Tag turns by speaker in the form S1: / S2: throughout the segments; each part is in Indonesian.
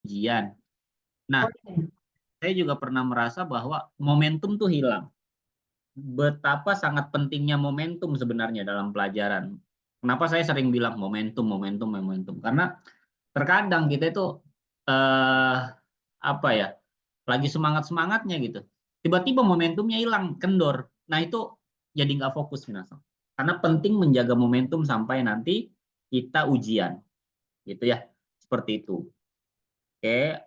S1: ujian. Nah, saya juga pernah merasa bahwa momentum tuh hilang. Betapa sangat pentingnya momentum sebenarnya dalam pelajaran. Kenapa saya sering bilang momentum, momentum, momentum? Karena terkadang kita itu eh, apa ya, lagi semangat-semangatnya gitu. Tiba-tiba momentumnya hilang, kendor. Nah itu jadi nggak fokus minasan. Karena penting menjaga momentum sampai nanti kita ujian, gitu ya. Seperti itu. Oke.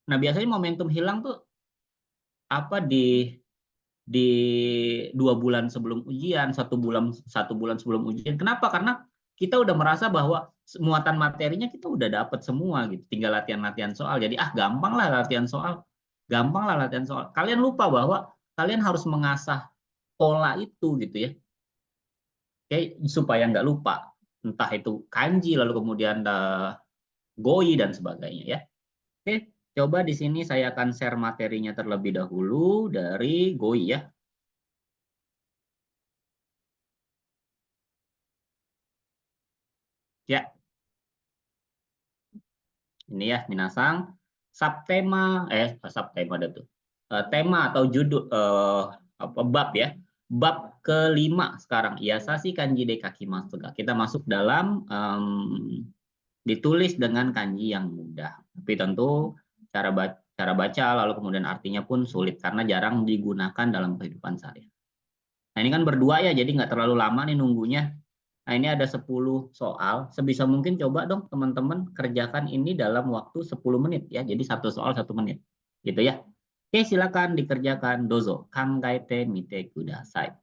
S1: Nah biasanya momentum hilang tuh apa di 2 bulan sebelum ujian, 1 bulan sebelum ujian. Kenapa? Karena kita udah merasa bahwa muatan materinya kita udah dapat semua gitu. Tinggal latihan-latihan soal. Jadi gampang lah latihan soal. Gampang lah latihan soal. Kalian lupa bahwa kalian harus mengasah pola itu gitu ya. Oke, supaya nggak lupa. Entah itu kanji lalu kemudian goi dan sebagainya ya. Oke, coba di sini saya akan share materinya terlebih dahulu dari goi ya. Ya, ini ya, Minasang. Subtema ada tuh. Tema atau judul apa bab ya. Bab kelima sekarang. Iasasi kanji de kakimasu. Kita masuk dalam ditulis dengan kanji yang mudah. Tapi tentu cara baca lalu kemudian artinya pun sulit karena jarang digunakan dalam kehidupan sehari. Nah, ini kan berdua ya, jadi nggak terlalu lama nih nunggunya. Nah, ini ada 10 soal. Sebisa mungkin coba dong teman-teman kerjakan ini dalam waktu 10 menit ya. Jadi satu soal 1 menit. Gitu ya. Oke, silakan dikerjakan. Dozo. Kangaete mite kudasai.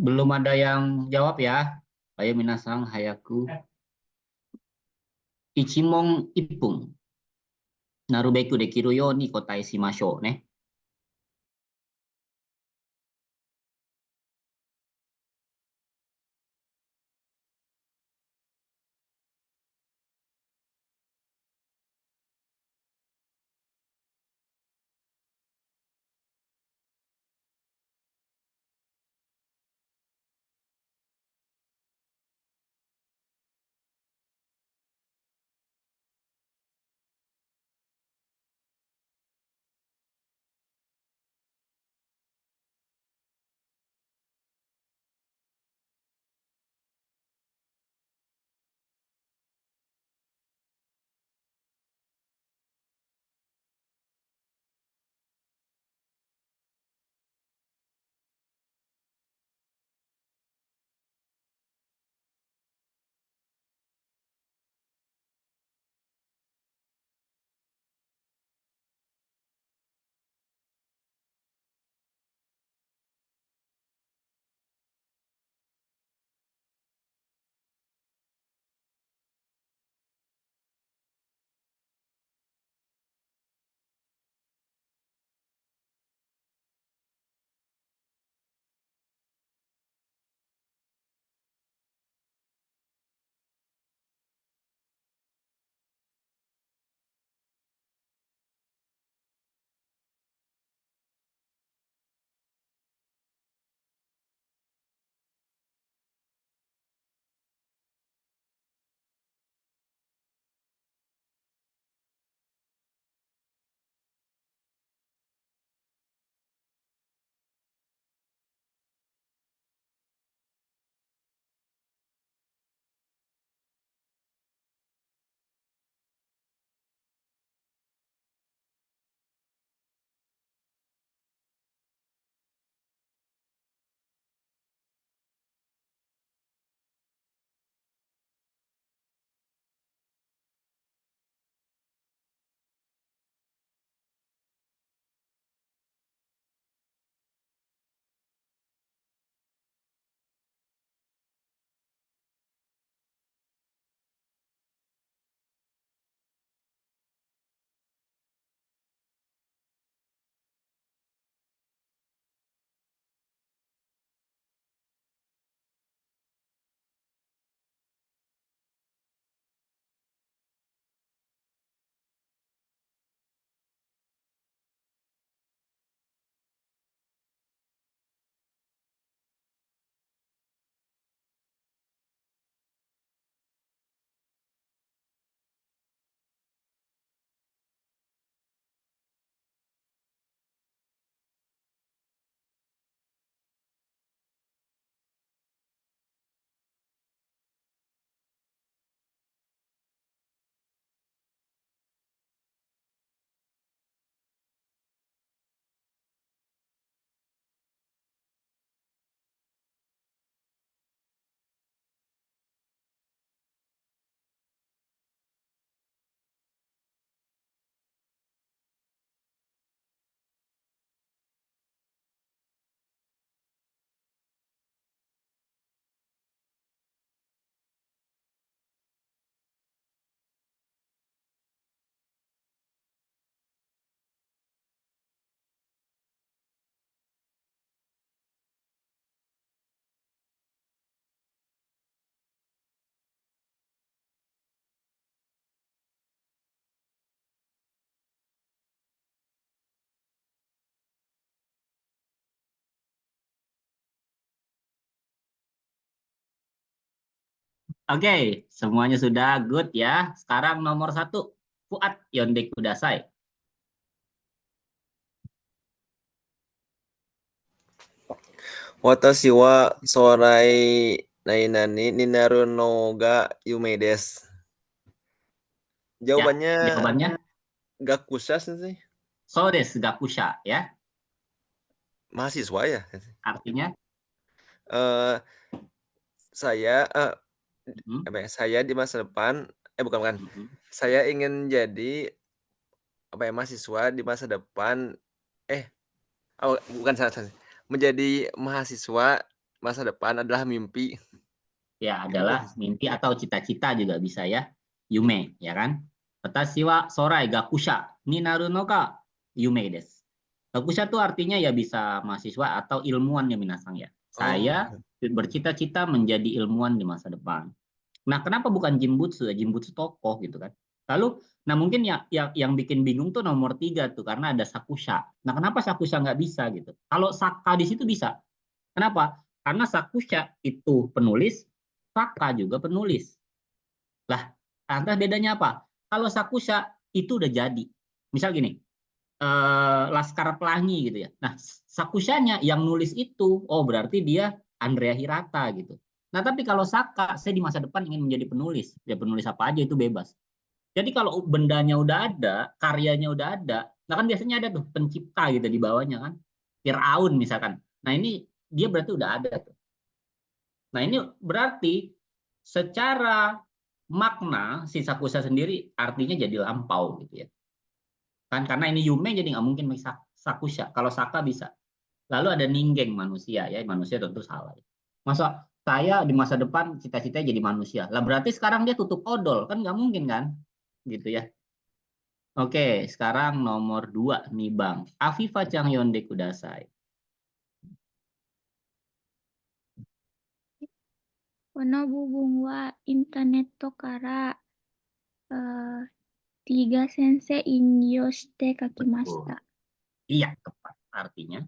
S1: Belum ada yang jawab ya. Ayo minasang hayaku. Ichimon ippun. Narubeku dekiru yo ni kotai shimashou ne. Oke, semuanya sudah good ya. Sekarang nomor satu, Fuad Yonde Kudasai.
S2: 私は将来何々になるのが夢です。
S1: Ya,
S2: Jawabannya
S1: jawabannya
S2: gakusha sih.
S1: so desu gakusha ya.
S2: Mahasiswa ya.
S1: Artinya
S2: Eh, saya
S1: mhm,
S2: saya di masa depan bukan.
S1: mhm.
S2: Saya ingin jadi mahasiswa di masa depan eh bukan salah. Menjadi mahasiswa masa depan adalah mimpi.
S1: Ya,
S2: Kan
S1: adalah
S2: bagus.
S1: mimpi atau cita-cita juga bisa ya. Yume, ya kan? Watashi wa sorai gakusha ni naru no ga yume desu. Gakusha itu artinya ya bisa mahasiswa atau ilmuwan ya minasang ya.
S2: Oh,
S1: Saya bercita-cita menjadi ilmuwan di masa depan. Nah, kenapa bukan Jimbutsu ya? Jimbutsu tokoh gitu kan. Lalu, nah mungkin yang bikin bingung tuh nomor 3 tuh karena ada Sakusha. Nah, kenapa Sakusha nggak bisa gitu? Kalau Saka di situ bisa. Kenapa? Karena Sakusha itu penulis, Saka juga penulis. Lah, lantas bedanya apa? Kalau Sakusha itu udah jadi. Misal gini, Laskar Pelangi gitu ya. Nah, Sakushanya yang nulis itu, oh berarti dia Andrea Hirata gitu. Nah, tapi kalau Saka, saya di masa depan ingin menjadi penulis. Ya penulis apa aja itu bebas. Jadi kalau bendanya udah ada, karyanya udah ada, nah kan biasanya ada tuh pencipta gitu di bawahnya kan. Firaun misalkan. Nah, ini dia berarti udah ada tuh. Nah, ini berarti secara makna si Sakusa sendiri artinya jadi lampau gitu ya. Kan karena ini Yume jadi nggak mungkin Sakusha. Kalau Saka bisa. Lalu ada Ninggeng manusia ya, manusia tentu salah. Masa saya di masa depan cita-citanya jadi manusia. Lah berarti sekarang dia tutup odol kan nggak mungkin kan? Gitu ya. Oke, sekarang nomor 2 nih Bang. Afifa Changyonde Kudasai.
S3: この部分はインターネットからtiga sensei 引用して書きまし
S1: Betul.
S3: た。
S1: Iya, tepat. Artinya,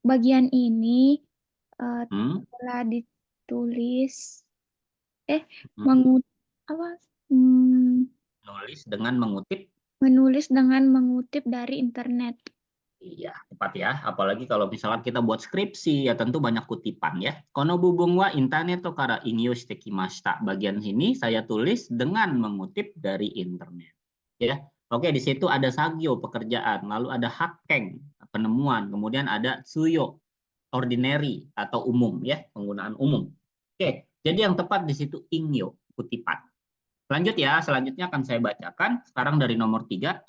S3: Bagian ini
S1: hmm,
S3: telah ditulis
S1: hmm,
S3: mengut apa hmm,
S1: nulis dengan mengutip.
S3: menulis dengan mengutip dari internet.
S1: Iya, tepat ya. Apalagi kalau misalnya kita buat skripsi, ya tentu banyak kutipan ya. Kono bubung wa internet to kara ingyo shite kimashita. Bagian sini saya tulis dengan mengutip dari internet. Ya. Oke, di situ ada sagyo, pekerjaan. Lalu ada hakkeng, penemuan. Kemudian ada tsuyo, ordinary atau umum ya, penggunaan umum. Oke, jadi yang tepat di situ ingyo, kutipan. Lanjut ya, selanjutnya akan saya bacakan. Sekarang dari nomor 3.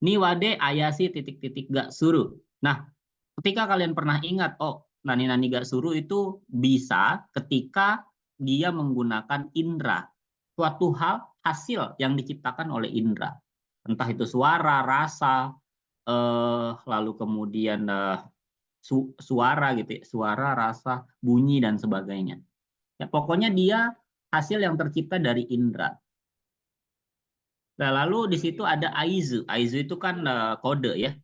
S1: Niwade ayasi titik-titik gak suruh. Nah, ketika kalian pernah ingat, oh, nani-nani gak suruh itu bisa ketika dia menggunakan indera. Suatu hal, hasil yang diciptakan oleh indera. Entah itu suara, rasa, lalu kemudian suara gitu ya, suara, rasa, bunyi, dan sebagainya. Ya, pokoknya dia hasil yang tercipta dari indera. Nah, lalu di situ ada aizu. Aizu itu kan kode ya,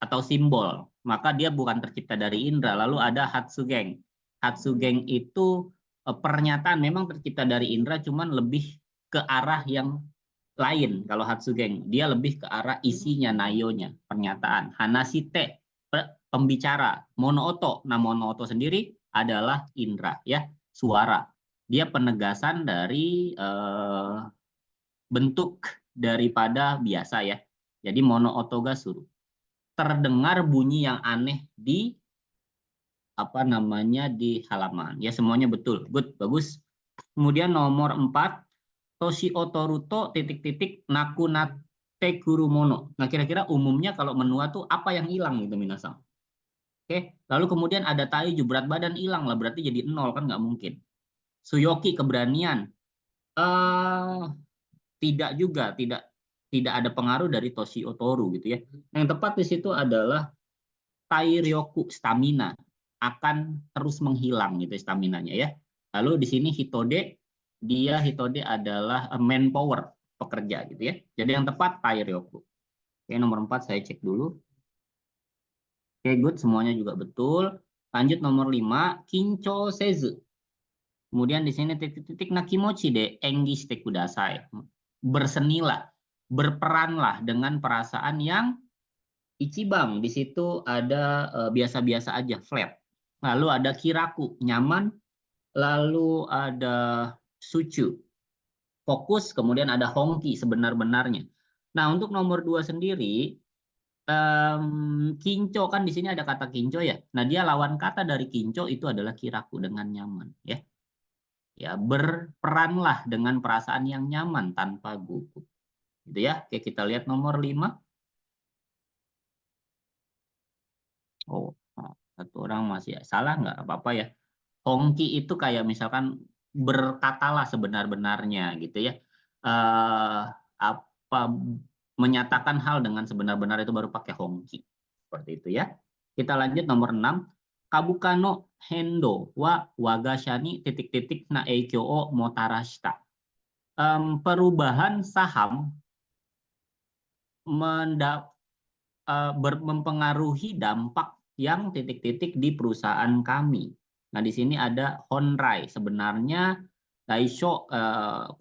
S1: atau simbol. Maka dia bukan tercipta dari indera. Lalu ada hatsugeng. Hatsugeng itu pernyataan memang tercipta dari indera, cuman lebih ke arah yang lain. Kalau hatsugeng, dia lebih ke arah isinya, nayonya, pernyataan. Hanashite, pembicara. Monooto, nah monooto sendiri adalah indera, ya, suara. Dia penegasan dari bentuk daripada biasa ya. Jadi monootoga suru. Terdengar bunyi yang aneh di apa namanya di halaman. Ya semuanya betul. Good, bagus. Kemudian nomor 4 Toshi Otoruto titik-titik Nakunate Kurumono. Nah, kira-kira umumnya kalau menua tuh apa yang hilang gitu minasang. Oke, lalu kemudian ada Taiju berat badan hilang lah berarti jadi 0 kan nggak mungkin. Suyoki keberanian. Eh tidak juga, tidak ada pengaruh dari Toshi Otoru gitu ya. Yang tepat di situ adalah Tairyoku stamina akan terus menghilang gitu staminanya ya. Lalu di sini Hitode, dia Hitode adalah manpower, pekerja gitu ya. Jadi yang tepat Tairyoku. Oke, nomor 4 saya cek dulu. Oke, good, semuanya juga betul. Lanjut nomor 5 Kincho Sezu. Kemudian di sini titik-titik nakimochi de enggi shite kudasai. Bersenilah, berperanlah dengan perasaan yang Ichibang, di situ ada biasa-biasa aja, flat. Lalu ada kiraku, nyaman. Lalu ada sucu, fokus. Kemudian ada hongki, sebenar-benarnya. Nah, untuk nomor 2 sendiri, kinco kan di sini ada kata kinco ya. Nah, dia lawan kata dari kinco itu adalah kiraku, dengan nyaman. Ya, ya berperanlah dengan perasaan yang nyaman tanpa gugup. Gitu ya. Oke, kita lihat nomor 5. Oh, Satu orang masih salah nggak apa-apa ya. Hongki itu kayak misalkan berkatalah sebenar-benarnya gitu ya. Apa menyatakan hal dengan sebenar-benar itu baru pakai hongki. Seperti itu ya. Kita lanjut nomor 6. Kabukano hendo wa wagashani titik-titik na eikyo o motarashita. Perubahan saham mempengaruhi dampak yang titik-titik di perusahaan kami. Nah, di sini ada Honrai. Sebenarnya Daisho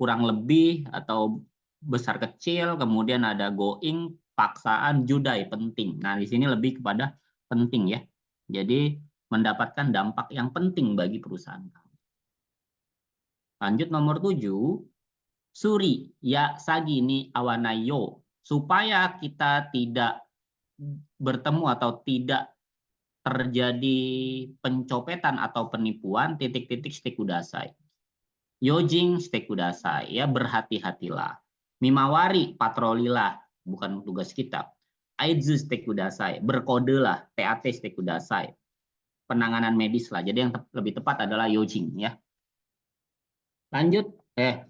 S1: kurang lebih atau besar kecil, kemudian ada going, paksaan, judai, penting. Nah, di sini lebih kepada penting ya. Jadi mendapatkan dampak yang penting bagi perusahaan kami. Lanjut nomor 7. Suri ya sagini awanayo. Supaya kita tidak bertemu atau tidak terjadi pencopetan atau penipuan, titik-titik stay kudasai. Yojing stay kudasai, ya berhati-hatilah. Mimawari patrolilah, bukan tugas kita. Aizu stay kudasai, berkodelah, TAT stay kudasai. Penanganan medis lah. Jadi yang lebih tepat adalah yojing ya. Lanjut,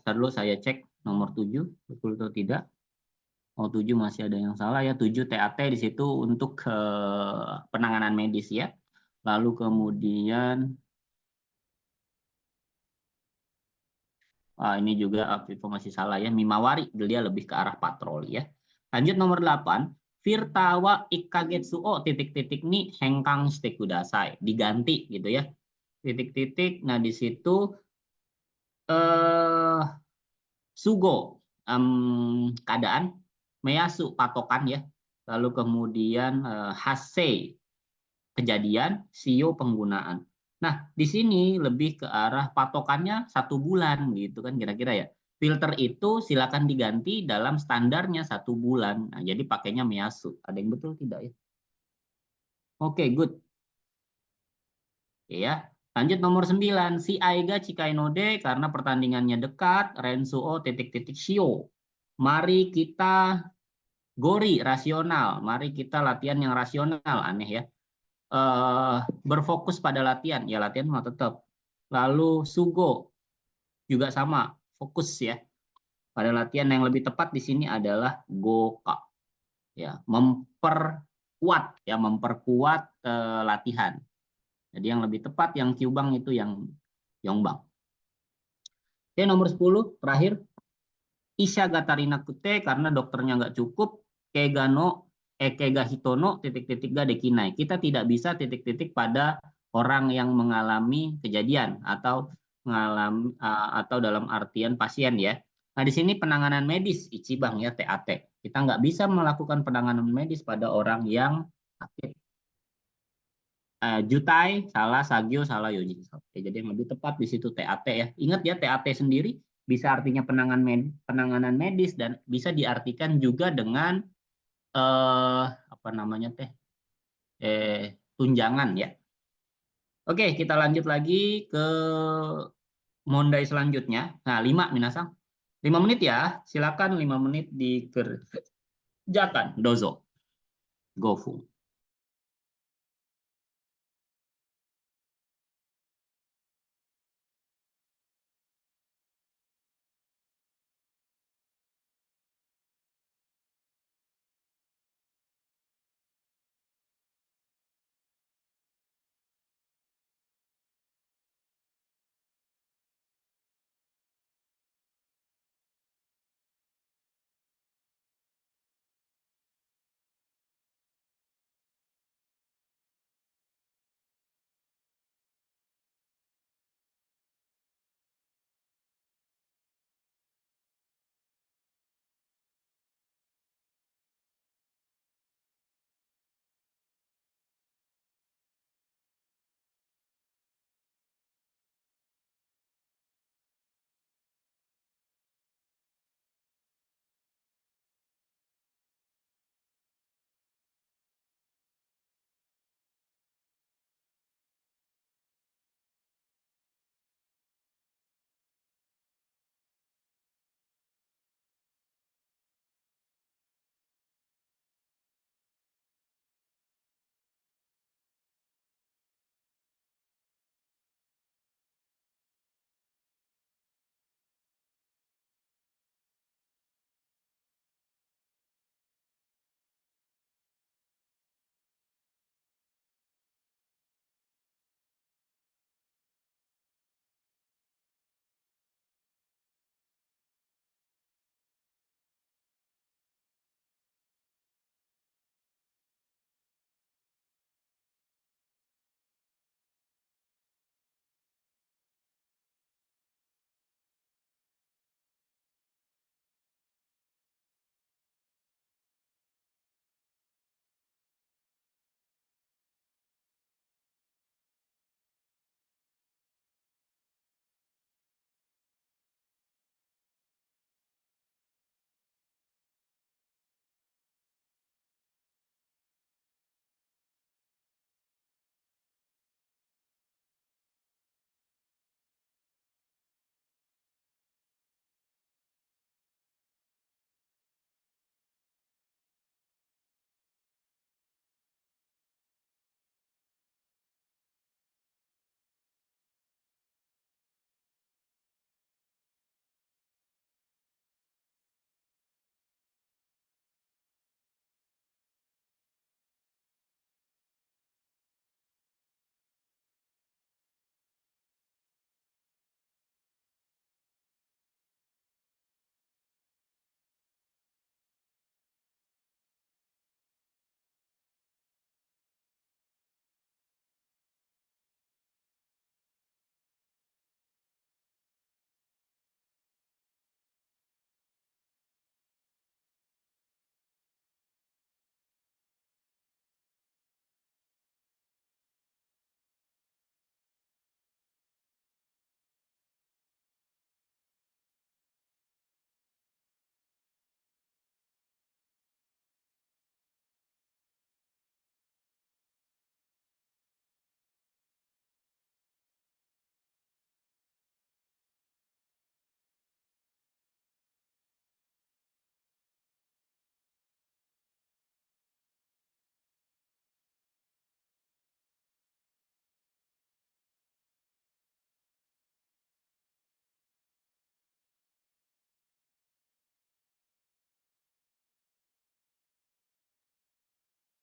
S1: dulu saya cek nomor 7 betul atau tidak. Oh, 7 masih ada yang salah ya. 7 TAT di situ untuk penanganan medis ya. Lalu kemudian ini juga masih salah ya. Mimawari, dia lebih ke arah patroli ya. Lanjut nomor 8. Firtawa ikagetsu o titik-titik ni hengkang shite kudasai. Diganti gitu ya. Titik-titik. Nah, di situ sugo keadaan, meyasu patokan ya. Lalu kemudian hase kejadian, sio penggunaan. Nah, di sini lebih ke arah patokannya 1 bulan gitu kan kira-kira ya. Filter itu silakan diganti dalam standarnya 1 bulan. Nah, jadi pakainya meyasu. Ada yang betul tidak ya? Oke, good. Ya. Lanjut nomor 9. Si Aiga Chikainode karena pertandingannya dekat, Rensuo titik-titik Shio. Mari kita gori rasional. Mari kita latihan yang rasional. Aneh ya. Berfokus pada latihan, ya latihan mah tetap. Lalu sugo juga sama, fokus ya. Pada latihan yang lebih tepat di sini adalah goka. Ya, memperkuat latihan. Jadi yang lebih tepat yang kyubang itu yang yongbang. Oke, nomor 10 terakhir. Isha gatarina kute karena dokternya nggak cukup. Kega hitono titik-titik ga dekinai. Kita tidak bisa titik-titik pada orang yang mengalami kejadian atau mengalami atau dalam artian pasien ya. Nah, di sini penanganan medis ichibang ya TAT. Kita nggak bisa melakukan penanganan medis pada orang yang sakit. Jutai salah, Sagyo salah, Yoji. Oke, jadi yang lebih tepat di situ TAT ya. Ingat ya, TAT sendiri bisa artinya penanganan medis dan bisa diartikan juga dengan apa namanya tunjangan ya. Oke, kita lanjut lagi ke mondai selanjutnya. Nah, 5 minasang. 5 menit ya. Silakan 5 menit dikerjakan. Dozo. Gofu.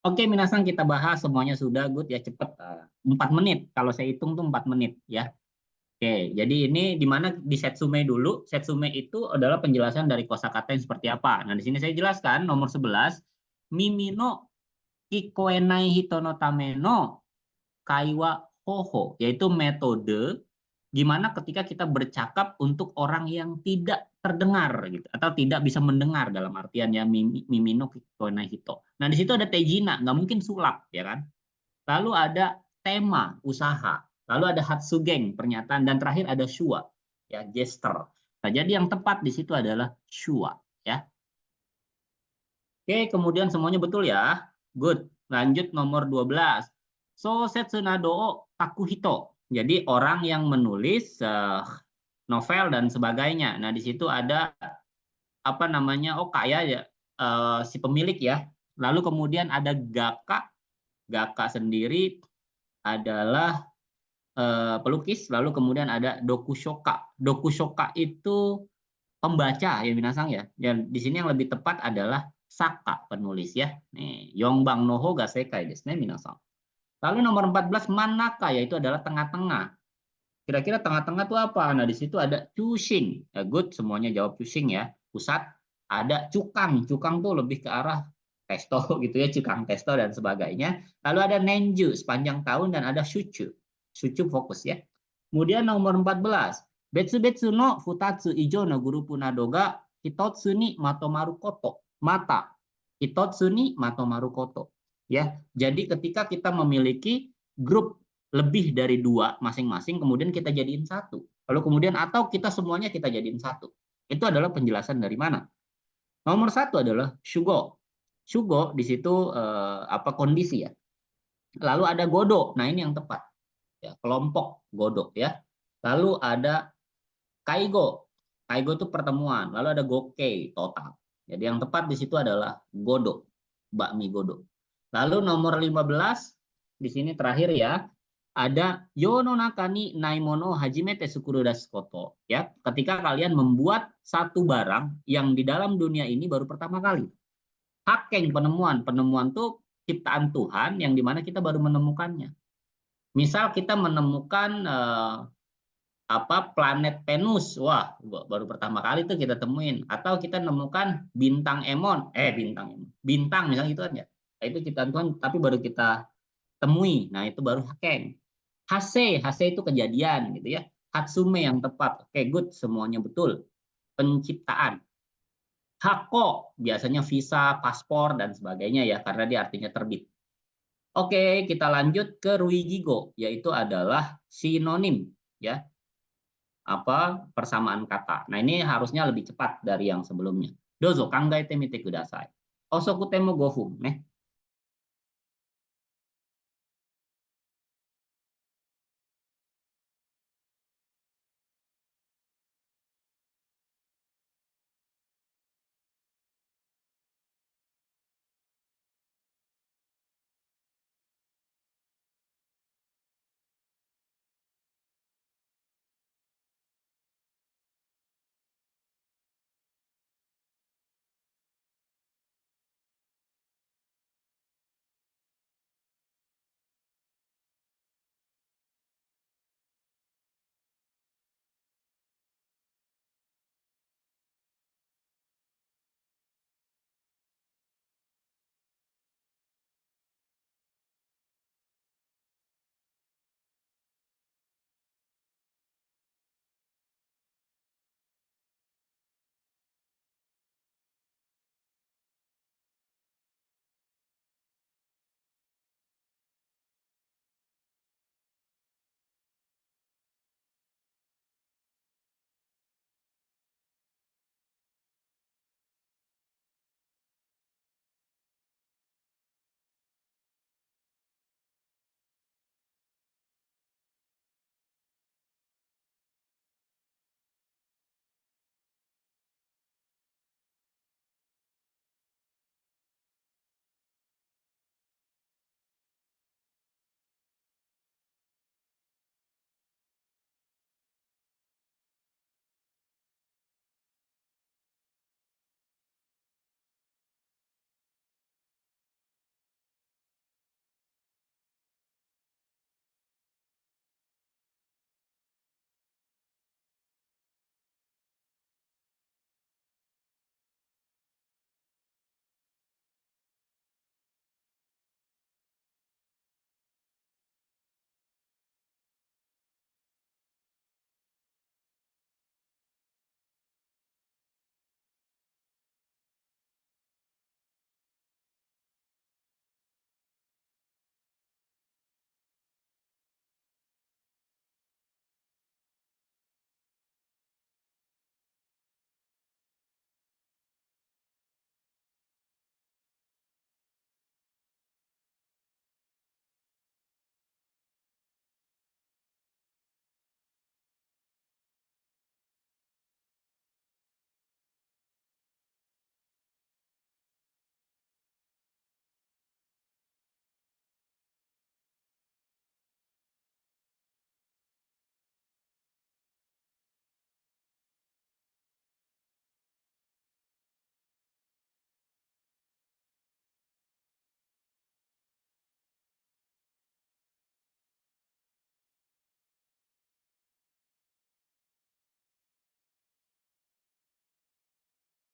S1: Oke, minasan kita bahas semuanya sudah good ya cepet 4 menit. Kalau saya hitung tuh 4 menit ya. Oke, jadi ini di mana di Setsume dulu. Setsume itu adalah penjelasan dari kosakata yang seperti apa. Nah, di sini saya jelaskan nomor 11, Mimi no kikoenai hito no tame no kaiwa hoho, yaitu metode gimana ketika kita bercakap untuk orang yang tidak terdengar gitu atau tidak bisa mendengar dalam artian ya Mimi no kikoenai hito. Nah, di situ ada tejina, nggak mungkin sulap ya kan. Lalu ada tema usaha, lalu ada hatsugeng pernyataan dan terakhir ada shua ya gesture. Nah, jadi yang tepat di situ adalah shua ya. Oke, kemudian semuanya betul ya. Good. Lanjut nomor 12. So setsunado o takuhito. Jadi orang yang menulis novel dan sebagainya. Nah, di situ ada apa namanya? Oh, kaya ya si pemilik ya. Lalu kemudian ada gaka. Gaka sendiri adalah pelukis, lalu kemudian ada dokushoka. Dokushoka itu pembaca ya binasang ya. Dan di sini yang lebih tepat adalah saka penulis ya. Nih, Yongbang noho ga sekai desu ne minasang. Lalu nomor 14 manaka yaitu adalah tengah-tengah. Kira-kira tengah-tengah itu apa? Nah, di situ ada cusing. Ya, good, semuanya jawab cusing ya. Pusat ada cukang. Cukang tuh lebih ke arah testo gitu ya, cukang testo dan sebagainya. Lalu ada nenju sepanjang tahun dan ada shuchu. Shuchu fokus ya. Kemudian nomor 14, Betsu-betsu no futatsu ijo no grupu nado ga hitotsu ni matomaru koto. Mata. Hitotsu ni matomaru koto. Ya, jadi ketika kita memiliki grup lebih dari 2 masing-masing, kemudian kita jadiin satu. Lalu kemudian atau kita semuanya kita jadiin satu. Itu adalah penjelasan dari mana? Nomor 1 adalah shugo. Shugo di situ apa kondisi ya. Lalu ada godo. Nah, ini yang tepat. Ya, kelompok godo ya. Lalu ada kaigo. Kaigo itu pertemuan. Lalu ada gokei, total. Jadi yang tepat di situ adalah godo. Bakmi godo. Lalu nomor 15 di sini terakhir ya, ada yono nakani naimono hajimete sukuru dasu koto ya, ketika kalian membuat satu barang yang di dalam dunia ini baru pertama kali. Hakeng penemuan tuh ciptaan Tuhan yang dimana kita baru menemukannya. Misal kita menemukan apa planet Venus, wah baru pertama kali tuh kita temuin. Atau kita menemukan bintang Emon, bintang misalnya gitu kan ya. Nah, itu ciptaan Tuhan tapi baru kita temui. Nah, itu baru hakeng. Hase itu kejadian gitu ya. Hatsume yang tepat. Oke, good, semuanya betul. Penciptaan. Hako biasanya visa, paspor dan sebagainya ya karena dia artinya terbit. Oke, kita lanjut ke ruigigo yaitu adalah sinonim ya. Apa persamaan kata. Nah, ini harusnya lebih cepat dari yang sebelumnya. Dozo kangaete mite kudasai. Osoku temo 5 分ね。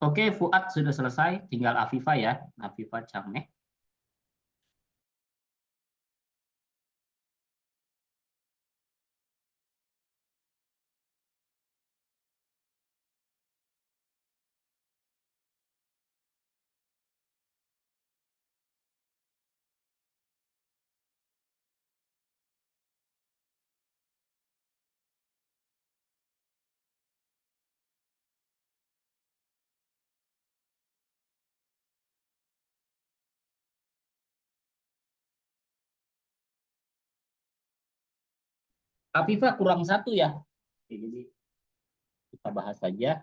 S1: Oke, Fuad sudah selesai, tinggal Afifa ya, Afifa Cameh. Afifa kurang satu ya. Oke, jadi kita bahas saja.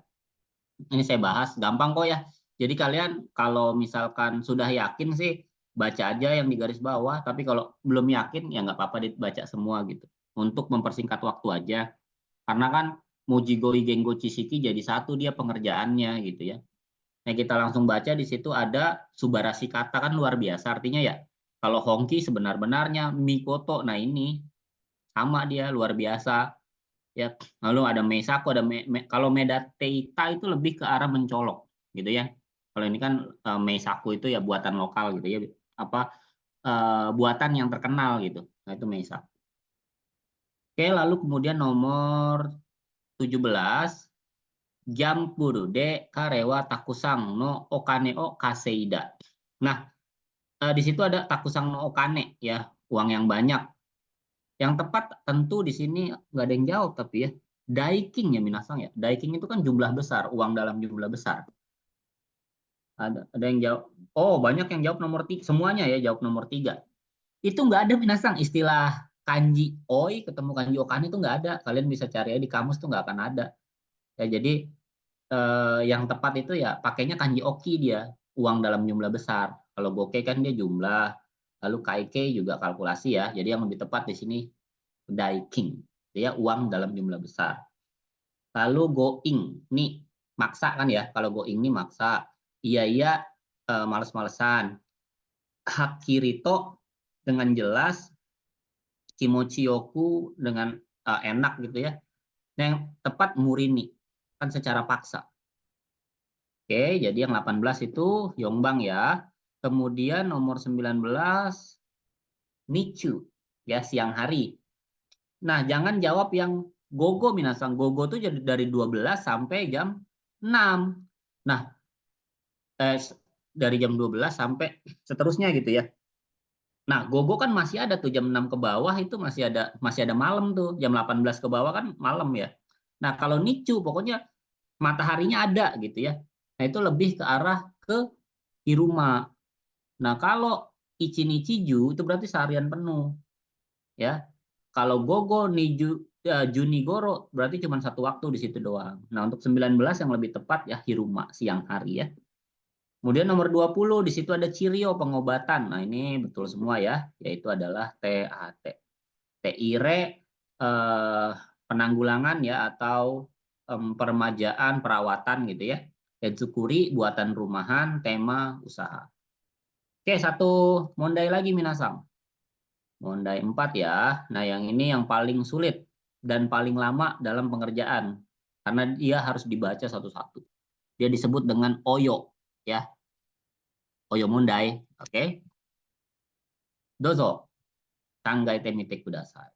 S1: Ini saya bahas, gampang kok ya. Jadi kalian kalau misalkan sudah yakin sih, baca aja yang di garis bawah. Tapi kalau belum yakin, ya nggak apa-apa dibaca semua gitu. Untuk mempersingkat waktu aja. Karena kan Mujigoi Gengo Chisiki jadi satu dia pengerjaannya gitu ya. Nah, kita langsung baca di situ ada subarasi kata kan luar biasa artinya ya. Kalau Hongki sebenar-benarnya Mikoto, nah ini sama dia luar biasa ya. Lalu ada Meisaku, ada kalau Medateita itu lebih ke arah mencolok gitu ya. Kalau ini kan Meisaku itu ya buatan lokal gitu ya, apa buatan yang terkenal gitu. Nah, itu Meisaku. Oke, lalu kemudian nomor 17 Jampuru de Karewa Takusang no Okane o Kaseida. Nah, di situ ada Takusang no Okane ya, uang yang banyak. Yang tepat tentu di sini nggak ada yang jawab tapi ya. Daiking ya minasang ya. Daiking itu kan jumlah besar, uang dalam jumlah besar. Ada yang jawab. Oh, banyak yang jawab nomor 3. Semuanya ya jawab nomor 3. Itu nggak ada minasang istilah kanji oi ketemu kanji okane itu nggak ada. Kalian bisa cari aja di kamus tuh nggak akan ada. Ya, jadi yang tepat itu ya pakainya kanji oki dia, uang dalam jumlah besar. Kalau goke kan dia jumlah, lalu kaike juga kalkulasi ya. Jadi yang lebih tepat di sini daiking, dia uang dalam jumlah besar. Lalu going, nih maksa kan ya. Kalau going ini maksa, iya iya males-malesan. Hakirito dengan jelas, kimochiyoku dengan enak gitu ya. Yang tepat murini kan secara paksa. Oke, jadi yang 18 itu Yongbang ya. Kemudian nomor 19 Nichu ya siang hari. Nah, jangan jawab yang gogo minasang. Gogo tuh jadi dari 12 sampai jam 6. Nah, dari jam 12 sampai seterusnya gitu ya. Nah, gogo kan masih ada tuh jam 6 ke bawah itu masih ada malam tuh. Jam 18 ke bawah kan malam ya. Nah, kalau Nichu pokoknya mataharinya ada gitu ya. Nah, itu lebih ke arah ke Hiruma. Nah, kalau Ichinichiju itu berarti seharian penuh ya. Kalau Gogo Niju Junigoro berarti cuma satu waktu di situ doang. Nah, untuk 19 yang lebih tepat ya Hiruma siang hari ya. Kemudian nomor 20 di situ ada Cirio pengobatan. Nah, ini betul semua ya, yaitu adalah TAT. TIRE eh, penanggulangan ya atau peremajaan perawatan gitu ya. Etsukuri buatan rumahan, tema usaha. Oke, satu mondai lagi Minasang. Mondai 4 ya. Nah, yang ini yang paling sulit dan paling lama dalam pengerjaan. Karena dia harus dibaca satu-satu. Dia disebut dengan Oyo. Ya, Oyo Mondai. Oke. Dozo. Tanggai temite kudasai.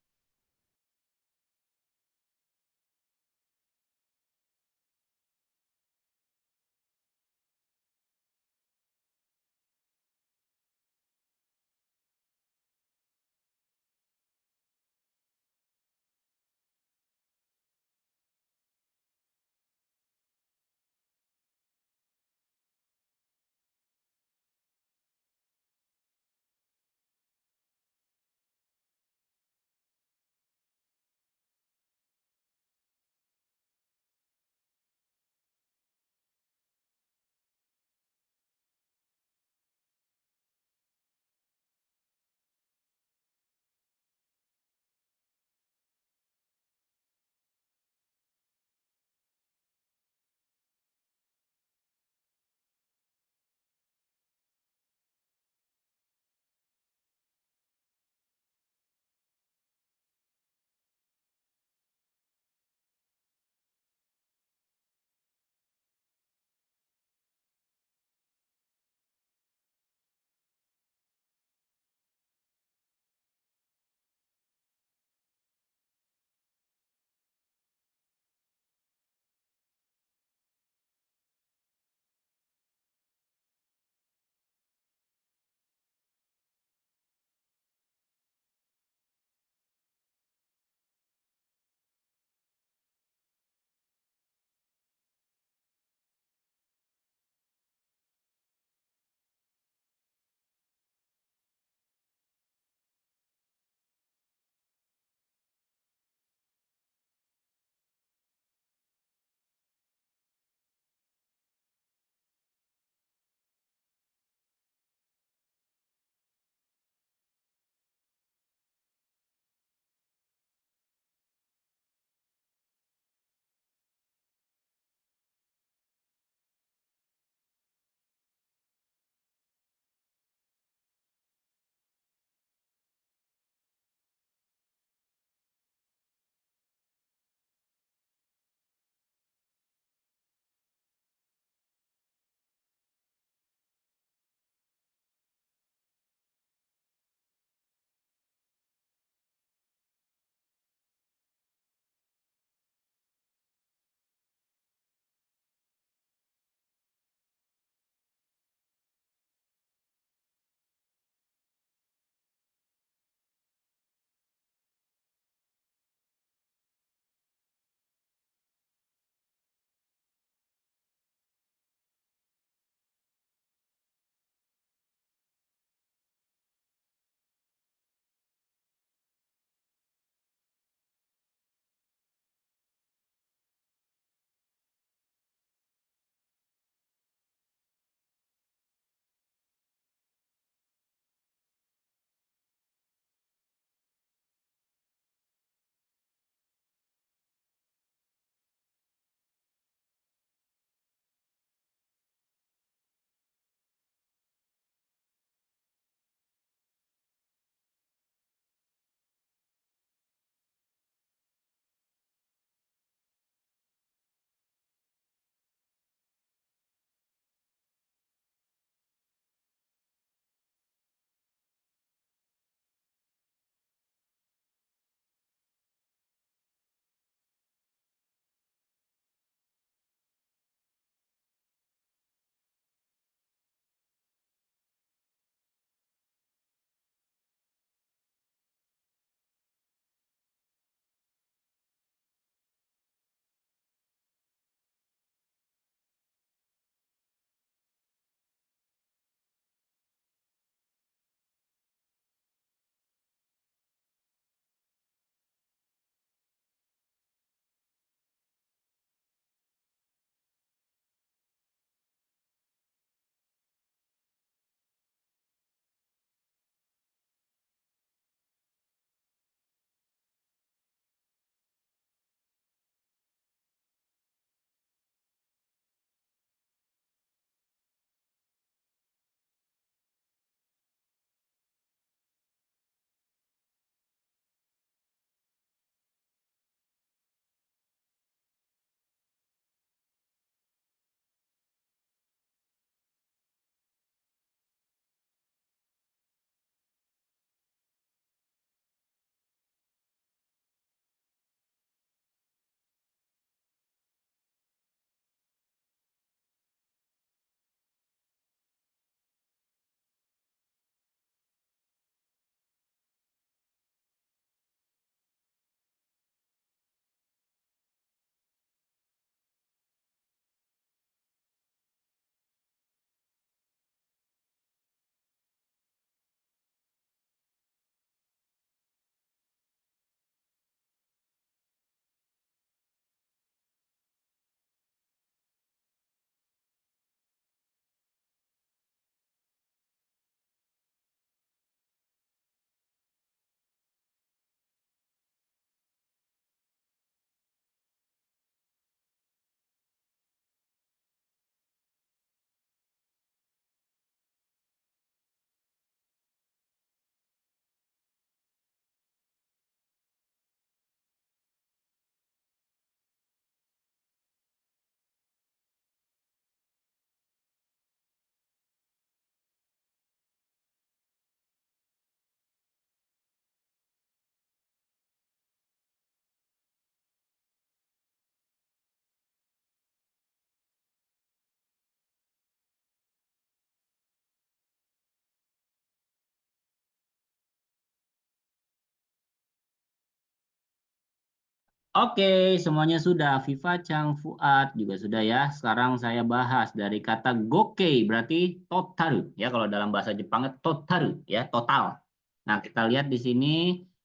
S1: Oke, semuanya sudah. Viva, Chang, Fuad juga sudah ya. Sekarang saya bahas dari kata gokei, berarti total. Ya, kalau dalam bahasa Jepang total, ya, total. Nah, kita lihat di sini,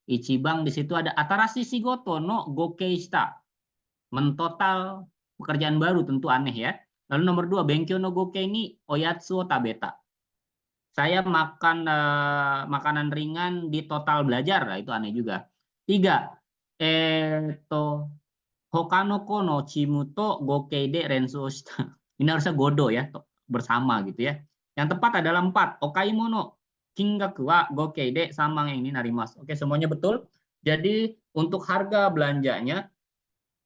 S1: Ichiban di situ ada Atarashi Shigoto no gokei shita. Mentotal pekerjaan baru, tentu aneh ya. Lalu nomor 2, Benkyo no gokei ni oyatsu o tabeta. Saya makan makanan ringan di total belajar, nah, itu aneh juga. 3, Hokano kono chimu to gokei de rensu o shita. Ini harusnya godo ya, bersama gitu ya. Yang tepat adalah 4, okaimono kingaku wa gokei de samang yang ini narimasu. Oke, semuanya betul. Jadi untuk harga belanjanya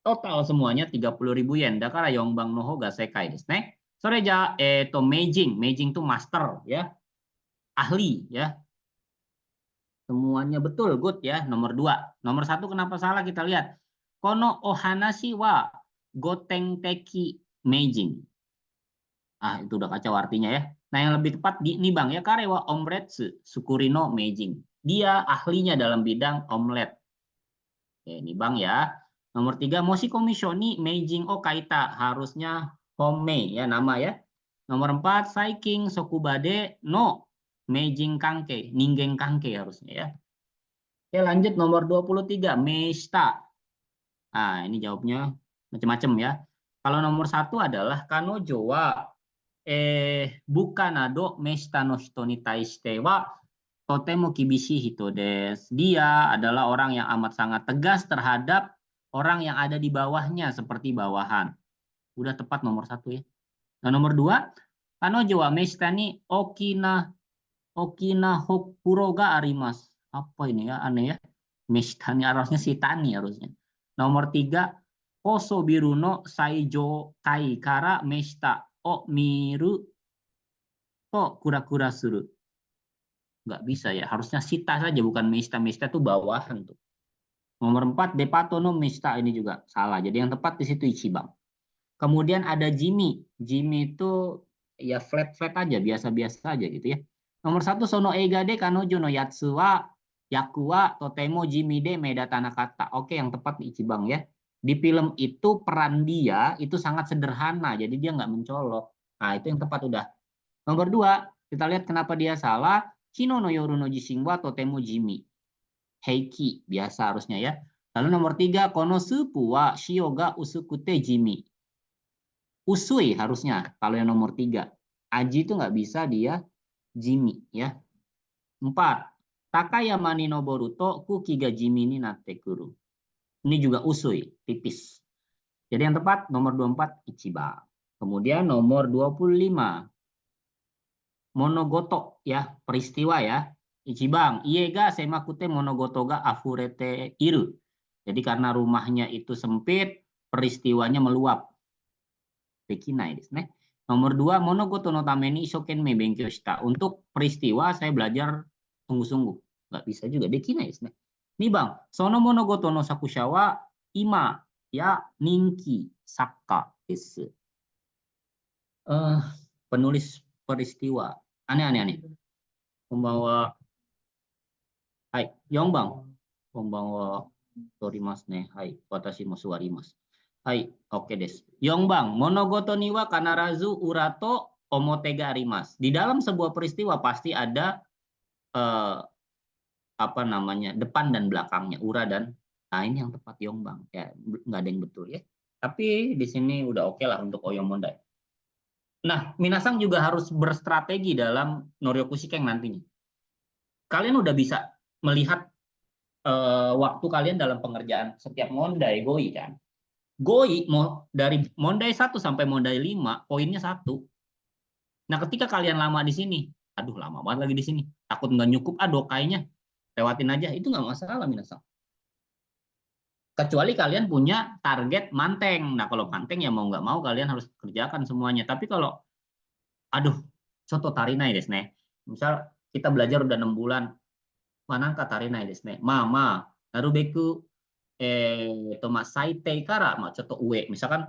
S1: total semuanya 30.000 yen. Dakara yongbang no hoga sekai desu ne. Soreja meijing, meijing itu master ya, ahli ya. Semuanya betul, good ya. Nomor 2. Nomor 1 kenapa salah kita lihat. Kono ohanashi wa goteng teki meijing. Ah, itu udah kacau artinya ya. Nah, yang lebih tepat di ini Bang ya, karewa omeletsu sukurino meijing. Dia ahlinya dalam bidang omelet. Oke, ini Bang ya. Nomor 3, moshi komishoni meijing o kaita. Harusnya homei ya nama ya. Nomor 4, saiking sokubade no meijing kanke. Ningen kanke harusnya ya. Oke, lanjut nomor 23, Meista. Nah, ini jawabnya macam-macam ya. Kalau nomor 1 adalah kanojo wa bukanado meista no hito ni taishite wa totemo kibishi hito desu. Dia adalah orang yang amat sangat tegas terhadap orang yang ada di bawahnya seperti bawahan. Udah tepat nomor 1 ya. Nah, nomor 2, kanojo wa meista ni okina hokuro ga arimasu. Apa ini ya, aneh ya. Mistani harusnya Sitani harusnya. Nomor 3, Koso biru no saijo kai kara mesta o miru to kura-kura suru. Nggak bisa ya, harusnya Sita saja bukan Mesta. Mesta itu bawahan tuh. Nomor 4, Depato no Mesta, ini juga salah. Jadi yang tepat di situ Ichiban. Kemudian ada Jimmy. Jimmy itu ya flat-flat aja, biasa-biasa aja gitu ya. Nomor 1, Sono eiga de kanojo no yatsu wa yakuwa totemo Jimmy de meda tanakata. Oke, yang tepat di Ichiban ya. Di film itu peran dia itu sangat sederhana, jadi dia nggak mencolok. Nah, itu yang tepat udah. Nomor 2, kita lihat kenapa dia salah. Kino no yoru no jishin wa totemo Jimmy. Heiki, biasa harusnya ya. Lalu nomor 3, kono supu wa shio ga usukute Jimmy. Usui harusnya kalau yang nomor 3. Aji itu nggak bisa, dia Jimmy ya. 4, Takayama ni noboru to kuki ga Jimmy ni natte kuru. Ini juga usui, tipis. Jadi yang tepat nomor 24 Ichiban. Kemudian nomor 25 Monogoto ya, peristiwa ya. Ichiban, ie ga semakute monogoto ga afurete iru. Jadi karena rumahnya itu sempit, peristiwanya meluap. Dekinai desu ne. Nomor 2, monogoto no tame ni isokenmei benkyou shita. Untuk peristiwa saya belajar sungguh-sungguh. Nggak bisa juga, dekinai desu ne. Nih Bang, sono monogoto no sakusha wa ima ya ninki sakka desu. Penulis peristiwa. Aneh. Konbanwa. Hai, Yongbang. Konbanwa. Torimasu ne. Hai, watashi mo suwarimasu. Hai, oke des. Yongbang, monogoto ni wa kanarazu urato omote ga arimasu. Di dalam sebuah peristiwa pasti ada apa namanya, depan dan belakangnya, ura dan, nah ini yang tepat Yongbang. Ya, nggak ada yang betul ya. Tapi di sini udah oke lah untuk Oyomondai. Nah, Minasang juga harus berstrategi dalam Noryoku Shiken nantinya. Kalian udah bisa melihat waktu kalian dalam pengerjaan setiap mondai goi kan. Goi dari mondai 1 sampai mondai 5 poinnya 1. Nah, ketika kalian lama di sini, aduh lama banget lagi di sini, takut nggak nyukup, dokainya lewatin aja, itu nggak masalah Minasang. Kecuali kalian punya target manteng. Nah, kalau manteng ya mau nggak mau kalian harus kerjakan semuanya. Tapi kalau aduh, contoh tarinai desu ne. Misal kita belajar udah 6 bulan, manangka tarinai desu ne. Mama, narubeku saite kara, contoh ue. Misalkan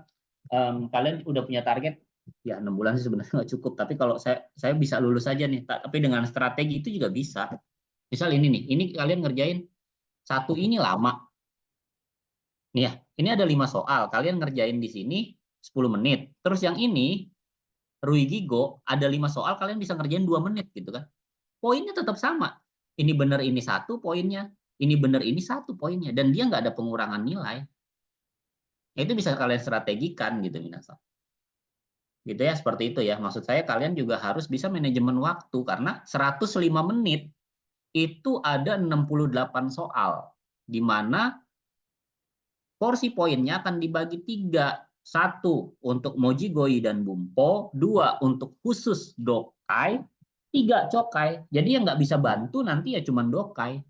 S1: kalian udah punya target, ya 6 bulan sih sebenarnya nggak cukup. Tapi kalau saya bisa lulus aja nih, tapi dengan strategi itu juga bisa. Misal ini nih, ini kalian ngerjain satu ini lama. Nih ya, Ini ada 5 soal, kalian ngerjain di sini 10 menit. Terus yang ini, Ruigigo, ada 5 soal, kalian bisa ngerjain 2 menit gitu kan. Poinnya tetap sama. Ini benar ini 1 poinnya, ini benar ini 1 poinnya, dan dia nggak ada pengurangan nilai. Itu bisa kalian strategikan gitu minasan. Gitu ya, seperti itu ya. Maksud saya kalian juga harus bisa manajemen waktu, karena 105 menit itu ada 68 soal, di mana porsi poinnya akan dibagi 3. 1 untuk Mojigoi dan Bumpo, 2 untuk khusus Dokai, 3 Cokai. Jadi yang nggak bisa bantu nanti ya cuman Dokai.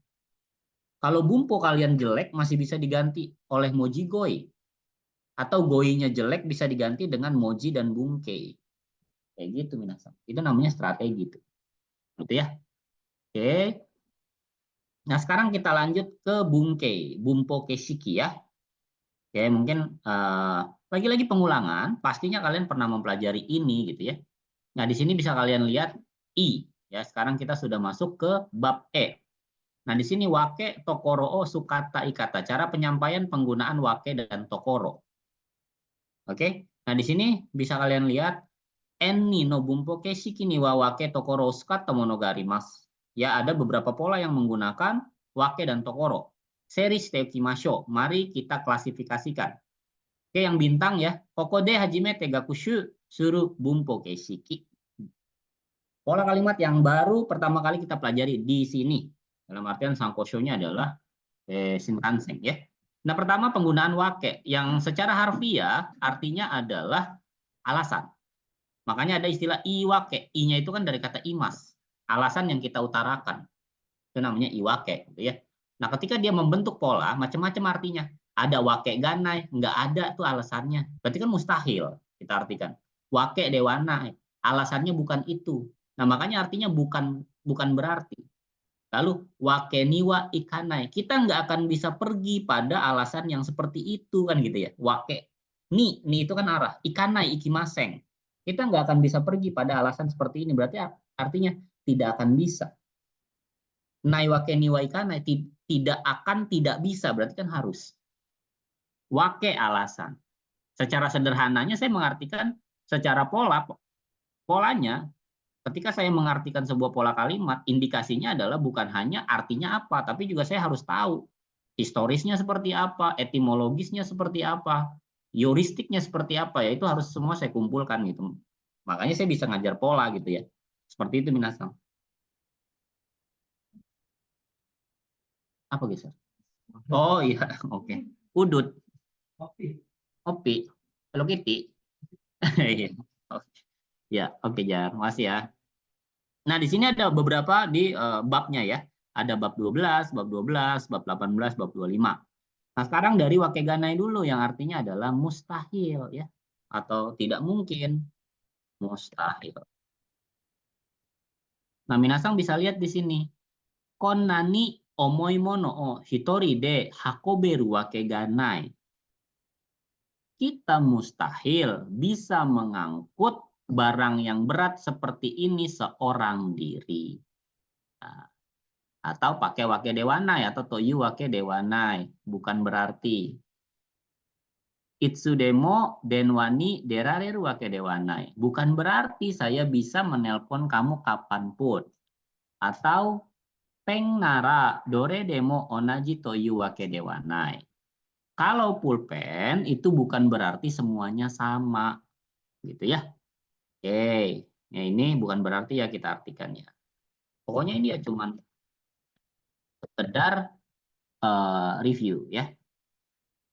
S1: Kalau Bumpo kalian jelek masih bisa diganti oleh Mojigoi. Atau Goi-nya jelek bisa diganti dengan Moji dan Bunkei. Kayak gitu minasan. Itu namanya strategi tuh. Gitu ya. Oke. Nah, sekarang kita lanjut ke Bunkei, Bumpo Keshiki ya. Oke, mungkin lagi-lagi pengulangan, pastinya kalian pernah mempelajari ini gitu ya. Nah, di sini bisa kalian lihat I ya. Sekarang kita sudah masuk ke bab E. Nah, di sini wake, tokoro, sukata, ikata. Cara penyampaian penggunaan wake dan tokoro. Oke. Nah, di sini bisa kalian lihat Enni no bumpo keshiki ni wa wake tokoro sukata monogarimasu. Ya, ada beberapa pola yang menggunakan wake dan tokoro. Seri shite ikimashou. Mari kita klasifikasikan. Oke, yang bintang ya. Kokode hajimete gakushu suru bumpo keshiki. Pola kalimat yang baru pertama kali kita pelajari di sini. Dalam artian Sankosho-nya adalah Shinkansen ya. Nah, pertama penggunaan wake yang secara harfiah artinya adalah alasan. Makanya ada istilah iwake. I-nya itu kan dari kata imas. Alasan yang kita utarakan. Itu namanya iwake gitu ya. Nah, ketika dia membentuk pola, macam-macam artinya. Ada wake ganai, nggak ada tuh alasannya. Berarti kan mustahil kita artikan. Wake dewana, alasannya bukan itu. Nah, makanya artinya bukan berarti. Lalu wake niwa ikanai, kita nggak akan bisa pergi pada alasan yang seperti itu kan gitu ya. Wake ni itu kan arah, ikanai ikimaseng. Kita nggak akan bisa pergi pada alasan seperti ini, berarti artinya tidak akan bisa. Nai wake niwa ikanai, tidak akan, tidak bisa, berarti kan harus. Wake alasan. Secara sederhananya saya mengartikan secara polanya. Ketika saya mengartikan sebuah pola kalimat, indikasinya adalah bukan hanya artinya apa, tapi juga saya harus tahu historisnya seperti apa, etimologisnya seperti apa, heuristiknya seperti apa, ya itu harus semua saya kumpulkan gitu. Makanya saya bisa ngajar pola gitu ya. Seperti itu minasan. Apa geser? Oh iya, oke. Udut. Opi. Hello Kitty. Ya, oke Jar. Makasih ya. Nah, di sini ada beberapa di babnya ya. Ada bab 12, bab 12, bab 18, bab 25. Nah, sekarang dari wakeganai dulu yang artinya adalah mustahil ya, atau tidak mungkin. Mustahil. Nah, minasang bisa lihat di sini. Konnani omoi mono o hitori de hakoberu wakeganai. Kita mustahil bisa mengangkut barang yang berat seperti ini seorang diri. Nah, atau pakai wake dewanai atau toyu wake dewanai, bukan berarti itsudemo denwani derareru wake dewanai, bukan berarti saya bisa menelpon kamu kapanpun, atau peng nara dore demo onaji toyu wake dewanai. Kalau pulpen itu bukan berarti semuanya sama gitu ya. Oke, ya ini bukan berarti ya kita artikannya. Pokoknya ini ya cuman sekedar review ya.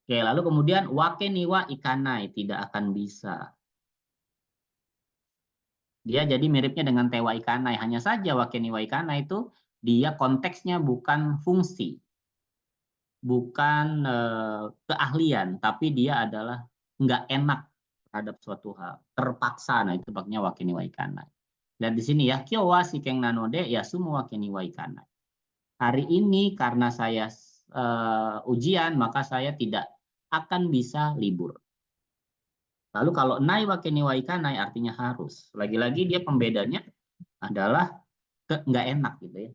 S1: Oke, lalu kemudian wake niwa ikanai, tidak akan bisa. Dia jadi miripnya dengan tewa ikanai, hanya saja wake niwa ikanai itu dia konteksnya bukan fungsi, bukan keahlian, tapi dia adalah nggak enak terhadap suatu hal, terpaksa. Nah, itu paknya wake niwa ikanai. Dan di sini ya, kyo wa shikeng nanode yasumu wake niwa ikanai. Hari ini karena saya ujian, maka saya tidak akan bisa libur. Lalu kalau nai wake niwa ikanai artinya harus. Lagi-lagi dia pembedanya adalah nggak enak gitu ya.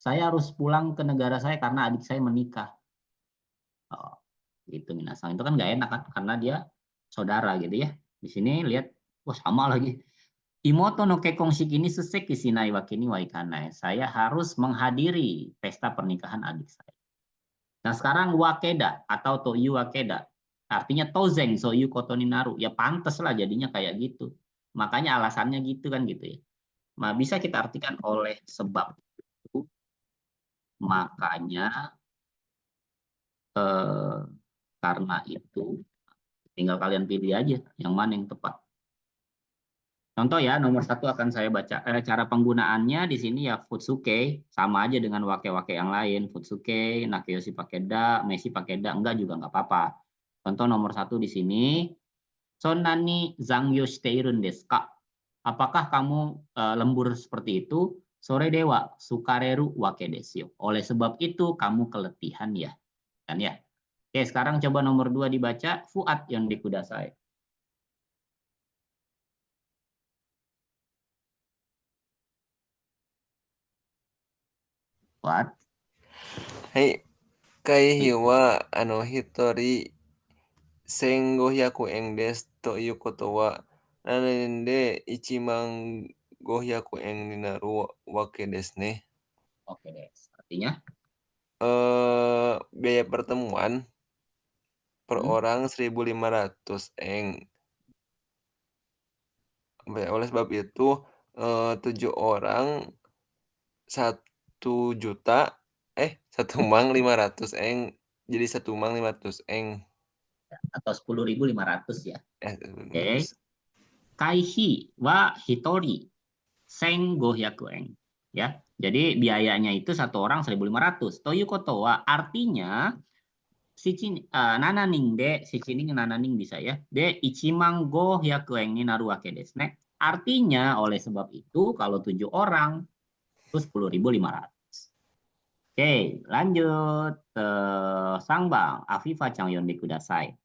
S1: Saya harus pulang ke negara saya karena adik saya menikah. Oh. Gitu minasang. Itu kan nggak enak kan karena dia saudara gitu ya. Di sini lihat, wah sama lagi. Imoto no kekkonsiki ni seseki shinai wake ni wa ikanai. Saya harus menghadiri pesta pernikahan adik saya. Nah sekarang wakeda atau toyu wakeda. Artinya tozen soyu koto ni naru. Ya pantas lah jadinya kayak gitu. Makanya alasannya gitu kan gitu ya. Nah, bisa kita artikan oleh sebab itu, makanya karena itu, tinggal kalian pilih aja yang mana yang tepat. Contoh ya, nomor 1 akan saya baca. Cara penggunaannya di sini ya futsuke, sama aja dengan wake-wake yang lain. Futsuke, nakeyoshi pakai da, meshi pakai da, enggak juga enggak apa-apa. Contoh nomor 1 di sini, sonnani zangyo shite irun desu ka? Apakah kamu lembur seperti itu? Sore dewa sukareru wake desu yo. Oleh sebab itu kamu keletihan ya. Kan ya. Oke, sekarang coba nomor 2 dibaca. Fuat yonde kudasai. Fuat.
S2: Hai, kaihi wa hitori 1500円ですということは、7年で11500円になるわけですね。
S1: Oke deh. Artinya?
S2: Biaya pertemuan per
S1: Hmm.
S2: orang 1.500 yen. Oleh sebab itu 7 orang 1 juta 1.500.000 yen, jadi 1.500.000 yen.
S1: Atau 10.500 ya. Oke.
S2: 500.
S1: Kaihi wa hitori 1.500 yen. Ya. Jadi biayanya itu satu orang 1.500. Toyu koto wa artinya nananing de shichining nananing bisa ya. De 1.500 yen ni naru wake desu ne. Artinya oleh sebab itu kalau 7 orang itu 10.500. Oke, lanjut. Sangbang, Afifa Chang yonde kudasai.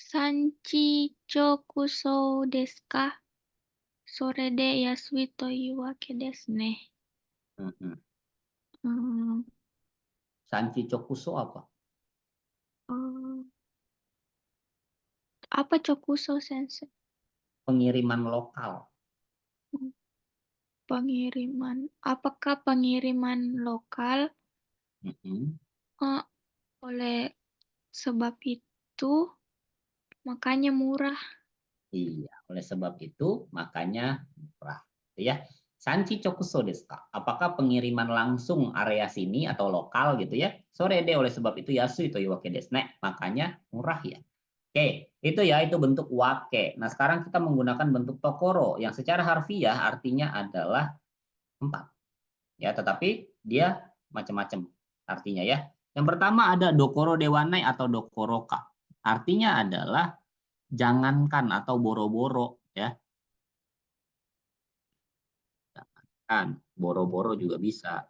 S3: Sanchi chokuso desu ka? Sore de yasui to iu wake desu ne.
S1: Sanchi chokuso apa?
S3: Apa chokuso, Sensei?
S1: Pengiriman lokal.
S3: Pengiriman. Apakah pengiriman lokal? Oleh sebab itu makanya murah.
S1: Iya, oleh sebab itu makanya murah. Ya. Sanchi chokuso desu ka? Apakah pengiriman langsung area sini atau lokal gitu ya? Sore de oleh sebab itu yasui to iwake desu ne. Makanya murah ya. Oke, itu ya itu bentuk wake. Nah, sekarang kita menggunakan bentuk tokoro yang secara harfiah artinya adalah 4. Ya, tetapi dia macam-macam artinya ya. Yang pertama ada dokoro dewanai atau dokoroka. Artinya adalah jangankan atau boro-boro ya. Jangankan, boro-boro juga bisa.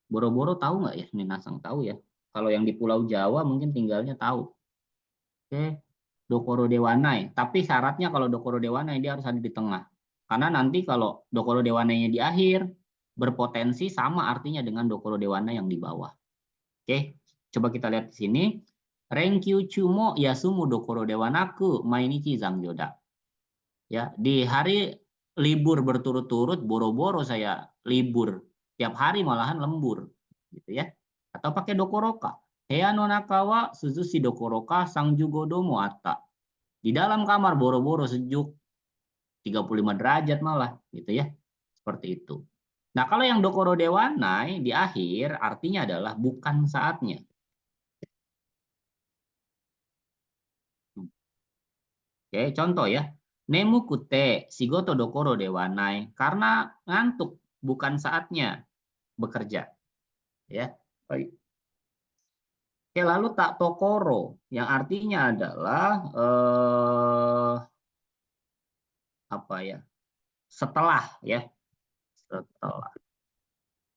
S1: Boro-boro tahu nggak ya? Minasang tahu ya. Kalau yang di Pulau Jawa mungkin tinggalnya tahu. Oke, dokoro dewanai. Tapi syaratnya kalau dokoro dewanai dia harus ada di tengah. Karena nanti kalau dokoro dewanainya di akhir berpotensi sama artinya dengan dokoro dewanai yang di bawah. Oke, coba kita lihat di sini. Renkyu chumo yasumu dokoro dewanaku mainichi zangyoda. Ya, di hari libur berturut-turut boro-boro saya libur. Tiap hari malahan lembur gitu ya. Atau pakai dokoroka. Heya no naka wa suzushi dokoroka sangjugodo mo atta. Di dalam kamar boro-boro sejuk 35 derajat malah gitu ya. Seperti itu. Nah, kalau yang dokoro dewanai di akhir artinya adalah bukan saatnya. Oke, contoh ya. Nemukute shigoto dokoro dewanai. Karena ngantuk, bukan saatnya bekerja. Ya. Baik. Oke, lalu tak tokoro yang artinya adalah apa ya? Setelah ya. Setelah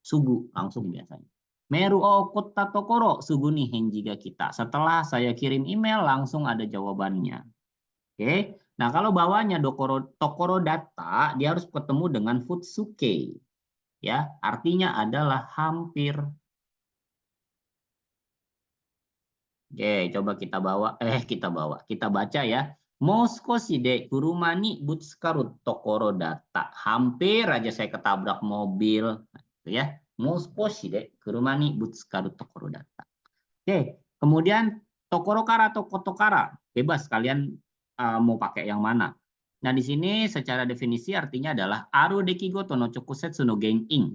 S1: subuh langsung biasanya. Meru o kota tokoro subuh nih henjiga kita. Setelah saya kirim email langsung ada jawabannya. Oke. Nah, kalau bawahnya tokoro data, dia harus ketemu dengan futsuke. ya, artinya adalah hampir. Oke, coba kita baca ya. Moskoshi de kuruma ni butsukaru tokoro data. Hampir aja saya ketabrak mobil, ya. Moskoshi de kuruma ni butsukaru tokoro data. Oke, kemudian tokorokara atau kotokara, bebas kalian mau pakai yang mana. Nah, di sini secara definisi artinya adalah aru dekigo no chokusetsu no genin.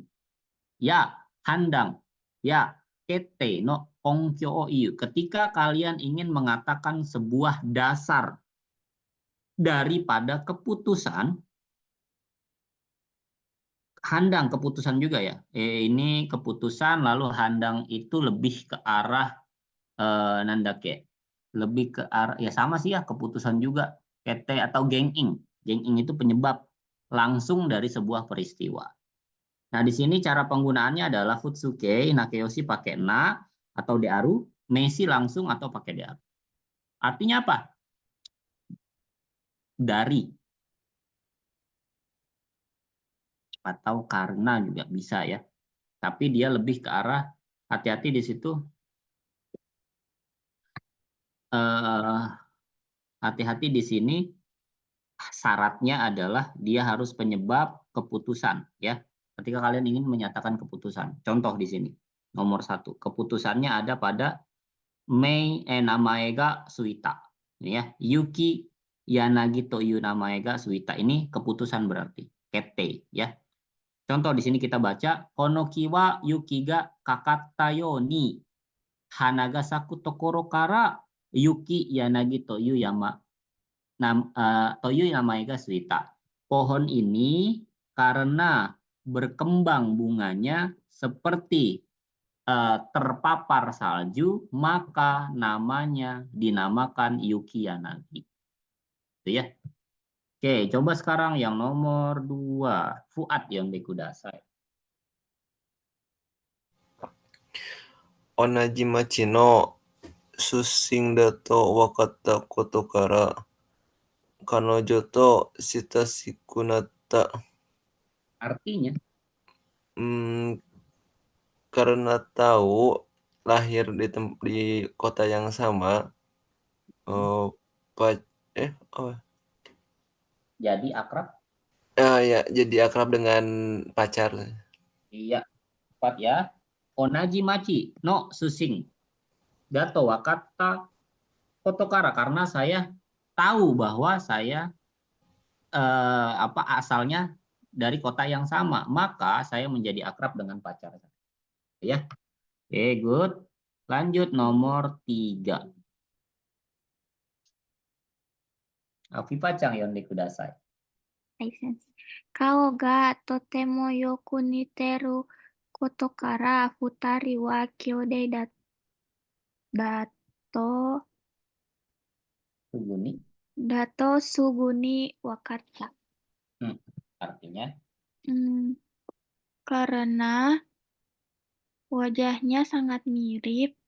S1: Ya, handang. Ya, kete no konkyo o iu. Ketika kalian ingin mengatakan sebuah dasar daripada keputusan, handang keputusan juga ya. Ini keputusan lalu handang itu lebih ke arah nandake. Lebih ke arah ya sama sih ya keputusan juga. Kete atau genging. Genging itu penyebab langsung dari sebuah peristiwa. Nah, di sini cara penggunaannya adalah futsuke, nakeyoshi pakai na atau dearu, nesi langsung atau pakai dearu. Artinya apa? Dari atau karena juga bisa ya. Tapi dia lebih ke arah hati-hati di situ. Hati-hati di sini syaratnya adalah dia harus penyebab keputusan ya. Ketika kalian ingin menyatakan keputusan. Contoh di sini. Nomor 1. Keputusannya ada pada Mei namae ga suita. Ini ya. Yuki yanagi to yu namae ga suita. Ini keputusan berarti. Kete ya. Contoh di sini kita baca konoki wa yuki ga kakatta yo ni hanaga saku tokoro kara yuki yanagi to yu yama toyu namae ga suita. Pohon ini karena berkembang bunganya seperti terpapar salju, maka namanya dinamakan Yuki Yanagi. Itu ya. Oke, coba sekarang yang nomor 2. Fuad yang Kudasai.
S2: Onaji machi no sushin da to wakatta koto kara kanojo to shitashiku natta.
S1: Artinya,
S2: Karena tahu lahir di kota yang sama,
S1: jadi akrab.
S2: ya jadi akrab dengan pacar.
S1: Iya, tepat ya. Onaji machi no susing. Dato wakatta kotokara karena saya tahu bahwa saya asalnya dari kota yang sama, maka saya menjadi akrab dengan pacar saya. Ya. Oke, good. Lanjut nomor 3. Afifa Chang yonde kudasai.
S3: Hai, sensei. Kao ga totemo yoku niteru koto kara futari wa kyodai dato suguni wakatta.
S1: Artinya?
S3: Karena wajahnya sangat mirip.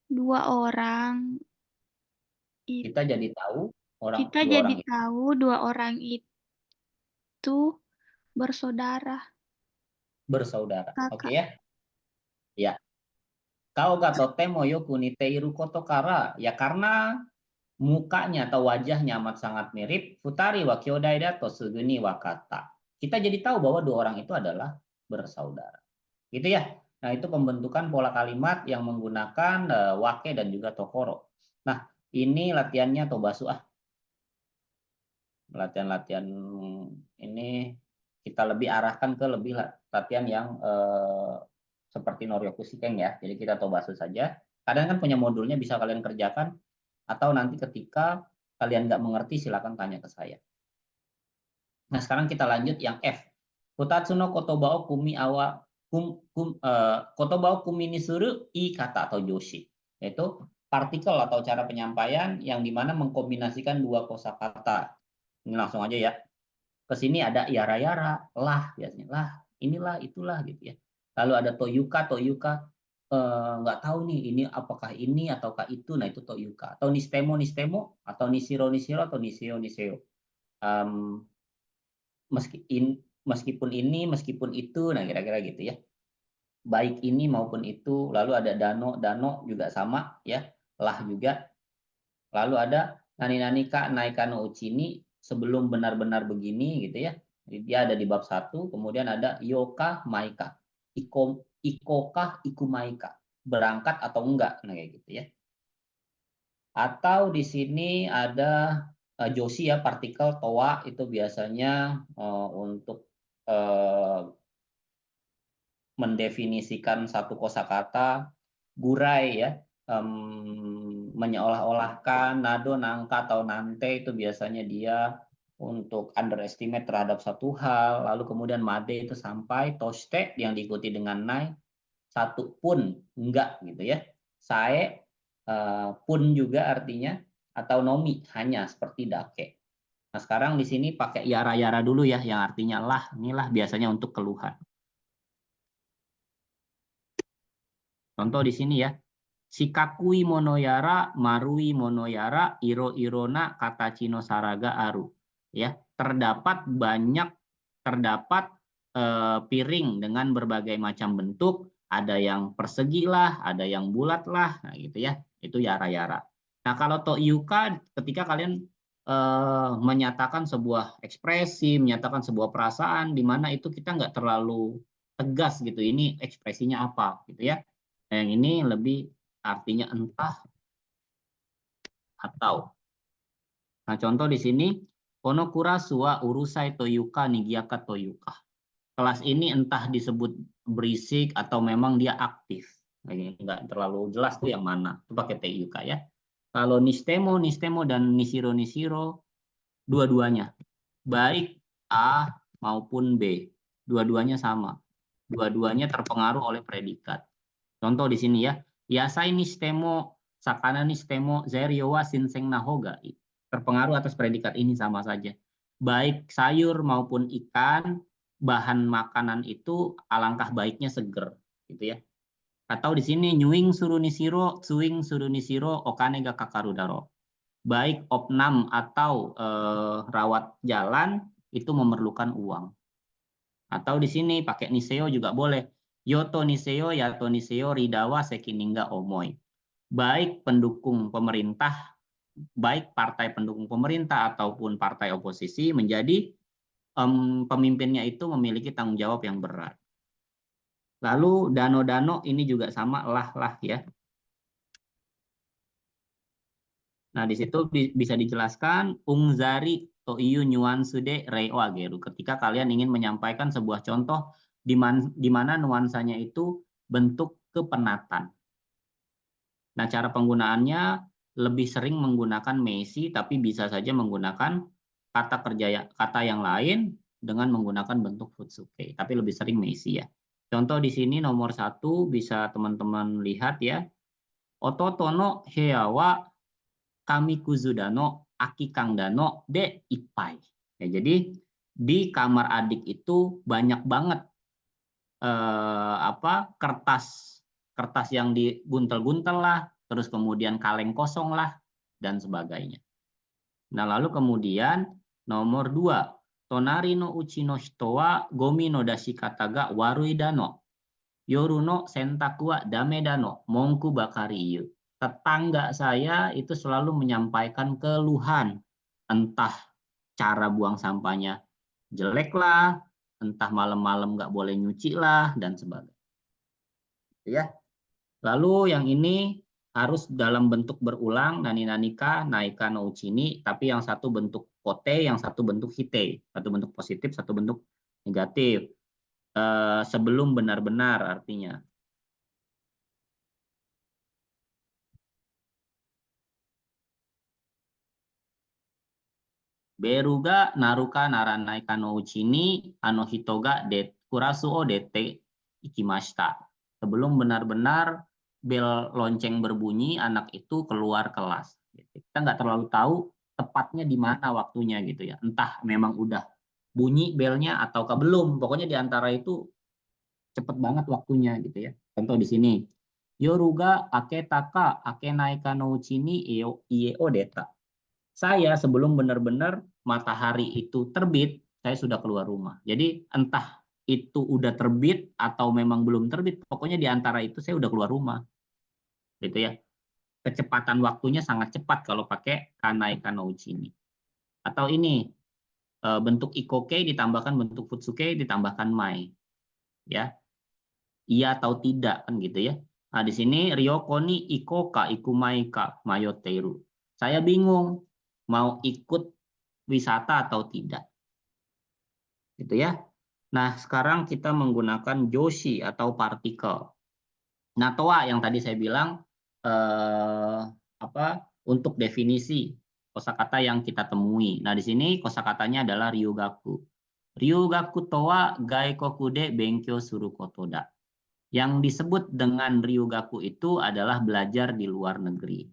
S3: Dua orang
S1: kita jadi tahu
S3: dua orang itu bersaudara.
S1: Oke ya. Ya. Kau gato temo yoku niteiru koto kara. Ya karena mukanya atau wajahnya amat sangat mirip, futari wa kyodai dato suguni wakata. Kita jadi tahu bahwa dua orang itu adalah bersaudara. Gitu ya. Nah, itu pembentukan pola kalimat yang menggunakan wake dan juga tokoro. Nah, ini latihannya Tobasu latihan-latihan ini kita lebih arahkan ke lebih latihan yang seperti Noryoku Shikeng ya. Jadi kita Tobasu saja. Kadang kan punya modulnya bisa kalian kerjakan atau nanti ketika kalian nggak mengerti silakan tanya ke saya. Nah, sekarang kita lanjut yang F. Futatsu no kotobao kumi awa kotobao kumi ni suru i kata atau joshi. Yaitu partikel atau cara penyampaian yang dimana mengkombinasikan dua kosakata. Ini langsung aja ya. Ke sini ada yara-yara, lah biasanya. Lah, inilah, itulah gitu ya. Lalu ada toyuka, nggak tahu nih ini apakah ini ataukah itu. Nah, itu toyuka. Atau nistemo, atau nisiro, atau niseo. meskipun ini, meskipun itu, nah kira-kira gitu ya. Baik ini maupun itu, lalu ada dano juga sama ya, lah juga. Lalu ada nani ka naikano uchini, sebelum benar-benar begini gitu ya. Jadi dia ada di bab 1, kemudian ada yoka maika. Ikokah ikumaika, berangkat atau enggak, nah kayak gitu ya. Atau di sini ada joshi ya, partikel toa itu biasanya untuk mendefinisikan satu kosakata. Gurai ya, menyeolah-olahkan. Nado, nangka atau nante itu biasanya dia untuk underestimate terhadap satu hal. Lalu kemudian made itu sampai, toste yang diikuti dengan nai, satu pun enggak gitu ya. Sae pun juga artinya, atau nomi hanya seperti dake. Nah sekarang di sini pakai yara-yara dulu ya, yang artinya lah. Inilah biasanya untuk keluhan. Contoh di sini ya. Shikakui monoyara, marui monoyara, iro-irona kata Cino saraga aru. Ya, terdapat piring dengan berbagai macam bentuk, ada yang persegi lah, ada yang bulat lah, nah gitu ya. Itu yara-yara. Nah, kalau toyuka ketika kalian menyatakan sebuah ekspresi, menyatakan sebuah perasaan di mana itu kita nggak terlalu tegas gitu. Ini ekspresinya apa gitu ya. Yang ini lebih artinya entah atau. Nah, contoh di sini, Konokura suwa urusai toyuka nigiaka toyuka. Kelas ini entah disebut berisik atau memang dia aktif. Ini enggak terlalu jelas tuh yang mana. Itu pakai toyuka ya. Kalau nistemo dan nishiro, dua-duanya. Baik A maupun B. Dua-duanya sama. Dua-duanya terpengaruh oleh predikat. Contoh di sini ya. Yasai nistemo, sakana nistemo, zairyo wa shinseng nahoga. Terpengaruh atas predikat ini sama saja. Baik sayur maupun ikan, bahan makanan itu alangkah baiknya seger, gitu ya. Atau di sini nyuing surunisiro, tsuing surunisiro, okane ga kakaru daro. Baik opnam atau rawat jalan itu memerlukan uang. Atau di sini pakai niseo juga boleh. Yoto niseo, yato niseo, ridawa sekininga omoi. Baik pendukung pemerintah, baik partai pendukung pemerintah ataupun partai oposisi menjadi pemimpinnya itu memiliki tanggung jawab yang berat. Lalu dano-dano ini juga sama lah ya. Nah, di situ bisa dijelaskan ungzari toiyu nyuansude rei wa geru. Ketika kalian ingin menyampaikan sebuah contoh di mana nuansanya itu bentuk kepenatan. Nah, cara penggunaannya lebih sering menggunakan meisi, tapi bisa saja menggunakan kata yang lain dengan menggunakan bentuk futsuke, tapi lebih sering meisi ya. Contoh di sini nomor 1 bisa teman-teman lihat ya. Ototo no heya wa kamikuzu dano akikang dano de ippai. Ya, jadi di kamar adik itu banyak banget kertas yang diguntel-guntel lah, terus kemudian kaleng kosong lah, dan sebagainya. Nah, lalu kemudian nomor 2, tonari no uchi no hito wa gomi no dashikata ga warui dano. Yoru no sentaku wa dame dano, mongku bakari iyu. Tetangga saya itu selalu menyampaikan keluhan, entah cara buang sampahnya jelek lah, entah malam-malam nggak boleh nyuci lah, dan sebagainya. Ya. Lalu yang ini harus dalam bentuk berulang, nani-nanika, naika no uchini, tapi yang satu bentuk kote, yang satu bentuk hite, satu bentuk positif, satu bentuk negatif. Sebelum benar-benar artinya. Beruga naruka naranai kano uchini ano hitoga de kurasu o dete ikimashita. Sebelum benar-benar bel lonceng berbunyi, anak itu keluar kelas. Kita nggak terlalu tahu tepatnya di mana waktunya gitu ya. Entah memang udah bunyi belnya ataukah belum. Pokoknya di antara itu cepet banget waktunya gitu ya. Contoh di sini. Yoruga aketaka akenai kano uchini ie o deta. Saya sebelum benar-benar matahari itu terbit, saya sudah keluar rumah. Jadi entah itu udah terbit atau memang belum terbit, pokoknya di antara itu saya udah keluar rumah. Gitu ya. Kecepatan waktunya sangat cepat kalau pakai kanai kanouchi ini. Atau ini bentuk ikoke ditambahkan bentuk futsuke ditambahkan mai. Ya. Iya atau tidak kan gitu ya. Nah, di sini ryoko ni iko ka ikumai ka mayoteru. Saya bingung mau ikut wisata atau tidak. Gitu ya. Nah, sekarang kita menggunakan joshi atau partikel. Nah, toa yang tadi saya bilang untuk definisi kosakata yang kita temui. Nah, di sini kosakatanya adalah ryugaku. Ryugaku toa gaikoku de benkyou suru koto da. Yang disebut dengan ryugaku itu adalah belajar di luar negeri.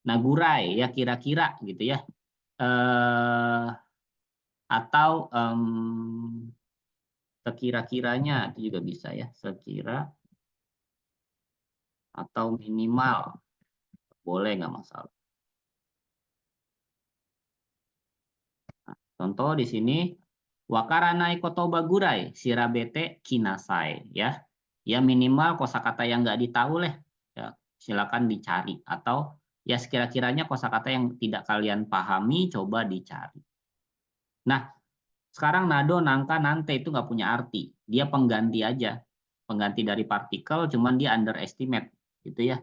S1: Nagurai ya kira-kira gitu ya. Atau sekira-kiranya itu juga bisa ya, sekira atau minimal boleh nggak masalah. Nah, contoh di sini wakaranai kotoba gurai shirabete kinasai ya. Ya minimal kosakata yang nggak ditahu lah ya, silakan dicari atau ya sekira-kiranya kosakata yang tidak kalian pahami coba dicari. Nah, sekarang nado, nangka, nante itu nggak punya arti. Dia pengganti aja. Pengganti dari partikel, cuman dia underestimate. Gitu ya.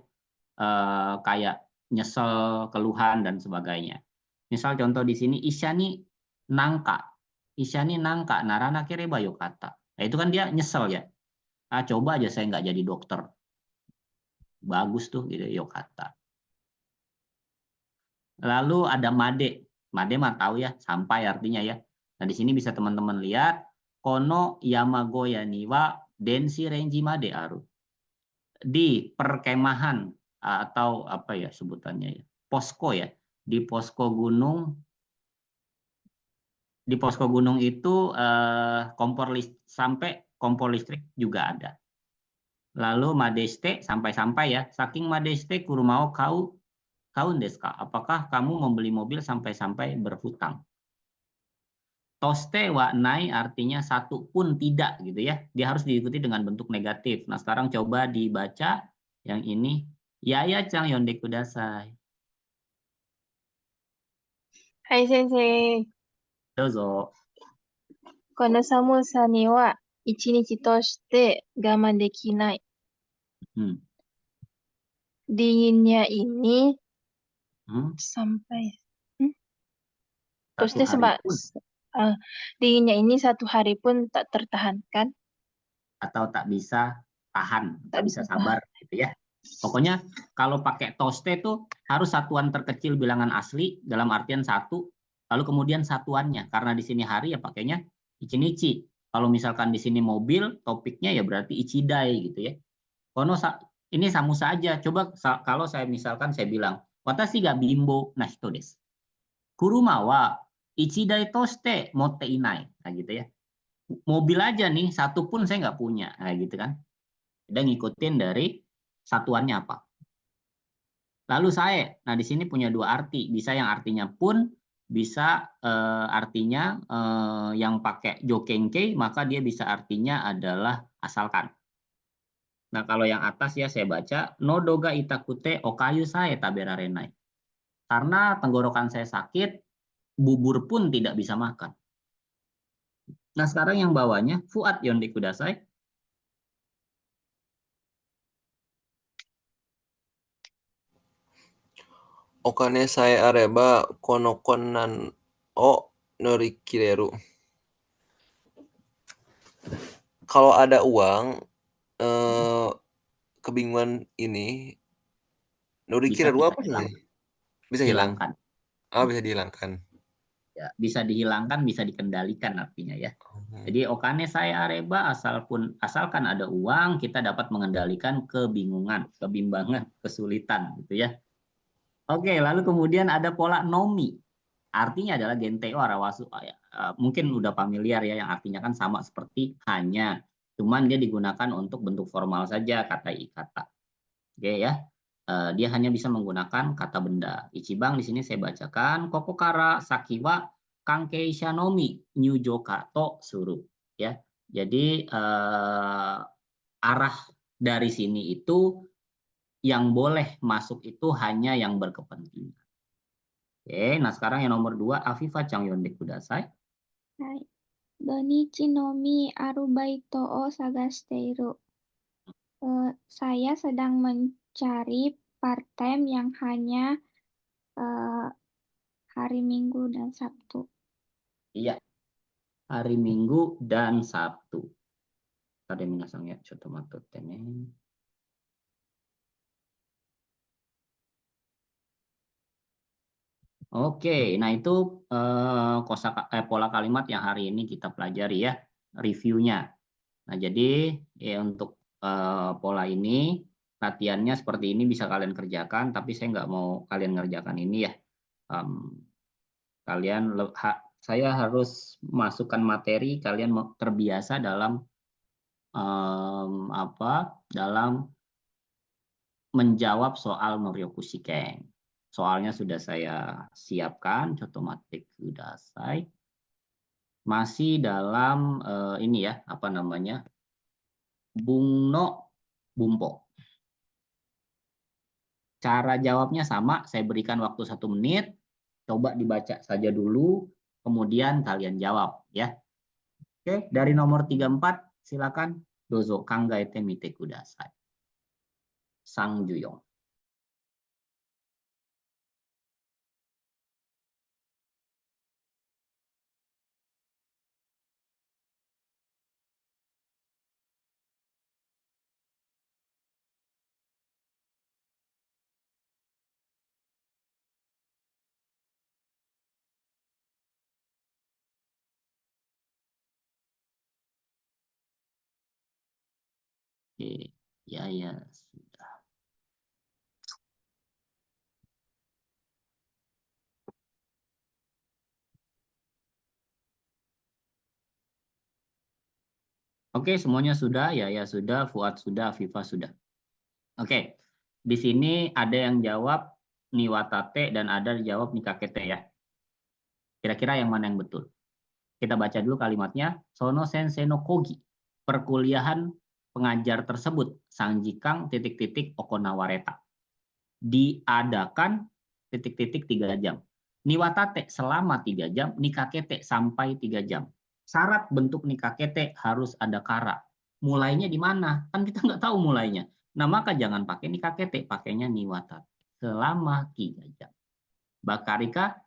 S1: Kayak nyesel, keluhan, dan sebagainya. Misal contoh di sini, isyani nangka. Isyani nangka, narana kereba yokata. Nah, itu kan dia nyesel ya. Ah, coba aja saya nggak jadi dokter. Bagus tuh, gitu, yokata. Lalu ada made. Made mah tahu ya, sampai artinya ya. Nah, di sini bisa teman-teman lihat kono yamagoya ni wa densi renji made aru. Di perkemahan atau apa ya sebutannya ya, posko ya. Di posko gunung itu sampai kompor listrik juga ada. Lalu madeste sampai-sampai ya. Saking madeste kurumao kau desu ka? Apakah kamu membeli mobil sampai-sampai berhutang? Toste wa nai artinya satu pun tidak gitu ya. Dia harus diikuti dengan bentuk negatif. Nah, sekarang coba dibaca yang ini. Yaya cang yonde kudasai.
S4: Hai sensei.
S1: Dozo.
S4: この寒さには一日として我慢できない。 Dinginnya ini sampai terus dinginnya ini satu hari pun tak tertahankan
S1: atau tak bisa tahan, tak bisa sabar gitu ya. Pokoknya kalau pakai toste itu harus satuan terkecil bilangan asli dalam artian satu, lalu kemudian satuannya karena di sini hari ya pakainya ichinichi. Kalau misalkan di sini mobil, topiknya ya berarti ichidai gitu ya. Kono ini samu saja. Coba kalau saya misalkan saya bilang, watashi ga bimbo na hito desu. Kuruma wa ichidai toste motte inai. Nah gitu ya. Mobil aja nih, satu pun saya nggak punya. Nah gitu kan. Udah ngikutin dari satuannya apa. Lalu saya, nah di sini punya dua arti. Bisa yang artinya pun, bisa artinya yang pakai jokengkei, maka dia bisa artinya adalah asalkan. Nah, kalau yang atas ya saya baca nodoga itakute okayu sae taberarenai. Karena tenggorokan saya sakit, bubur pun tidak bisa makan. Nah, sekarang yang bawahnya fuat yonde kudasai.
S2: Okane sae areba konokonan o norikireru. Kalau ada uang, kebingungan ini norikireru apa sih? Bisa
S1: hilangkan.
S2: Bisa dihilangkan.
S1: Ya, bisa dihilangkan, bisa dikendalikan artinya ya. Jadi okane saya areba asalkan ada uang kita dapat mengendalikan kebingungan, kebimbangan, kesulitan gitu ya. Oke, lalu kemudian ada pola nomi. Artinya adalah genteo arawasu. Mungkin udah familiar ya yang artinya kan sama seperti hanya. Cuman dia digunakan untuk bentuk formal saja kata ikata. Oke ya. dia hanya bisa menggunakan kata benda. Ichiban di sini saya bacakan kokokara sakiwa kankei shanomi nyujoka to suru, ya. Jadi arah dari sini itu yang boleh masuk itu hanya yang berkepentingan. Oke, nah sekarang yang nomor 2, Afifa Chang Yonde Kudasai.
S3: Hai. Donichi no mi arubaito o sagashiteiru. Saya sedang mencari part-time yang hanya hari Minggu dan Sabtu.
S1: Iya, hari Minggu dan Sabtu. Tadi minasang ya, cotomato tene. Oke, nah itu pola kalimat yang hari ini kita pelajari ya, reviewnya. Nah, jadi ya untuk pola ini latihannya seperti ini bisa kalian kerjakan, tapi saya nggak mau kalian ngerjakan ini ya. Saya harus masukkan materi, kalian terbiasa dalam dalam menjawab soal Noryoku Shiken. Soalnya sudah saya siapkan, Chotomatic Kudasai. Masih dalam ini ya, apa namanya? Bungno Bumpo. Cara jawabnya sama, saya berikan waktu 1 menit. Coba dibaca saja dulu, kemudian kalian jawab ya. Oke, dari nomor 34 silakan dozo kangaete mite kudasai. Sang Juyong. Oke, ya sudah. Oke, semuanya sudah, ya sudah, Fuad sudah, Viva sudah. Oke, di sini ada yang jawab niwatate dan ada yang jawab nikakete ya. Kira-kira yang mana yang betul? Kita baca dulu kalimatnya. Sono sensei no kogi. Perkuliahan pengajar tersebut sangjikang ... okonawareta. Diadakan ... 3 jam. Niwatate selama 3 jam, nikakete sampai 3 jam. Syarat bentuk nikakete harus ada kara. Mulainya di mana? Kan kita nggak tahu mulainya. Nah, maka jangan pakai nikakete, pakainya niwatate. Selama 3 jam. Bakarika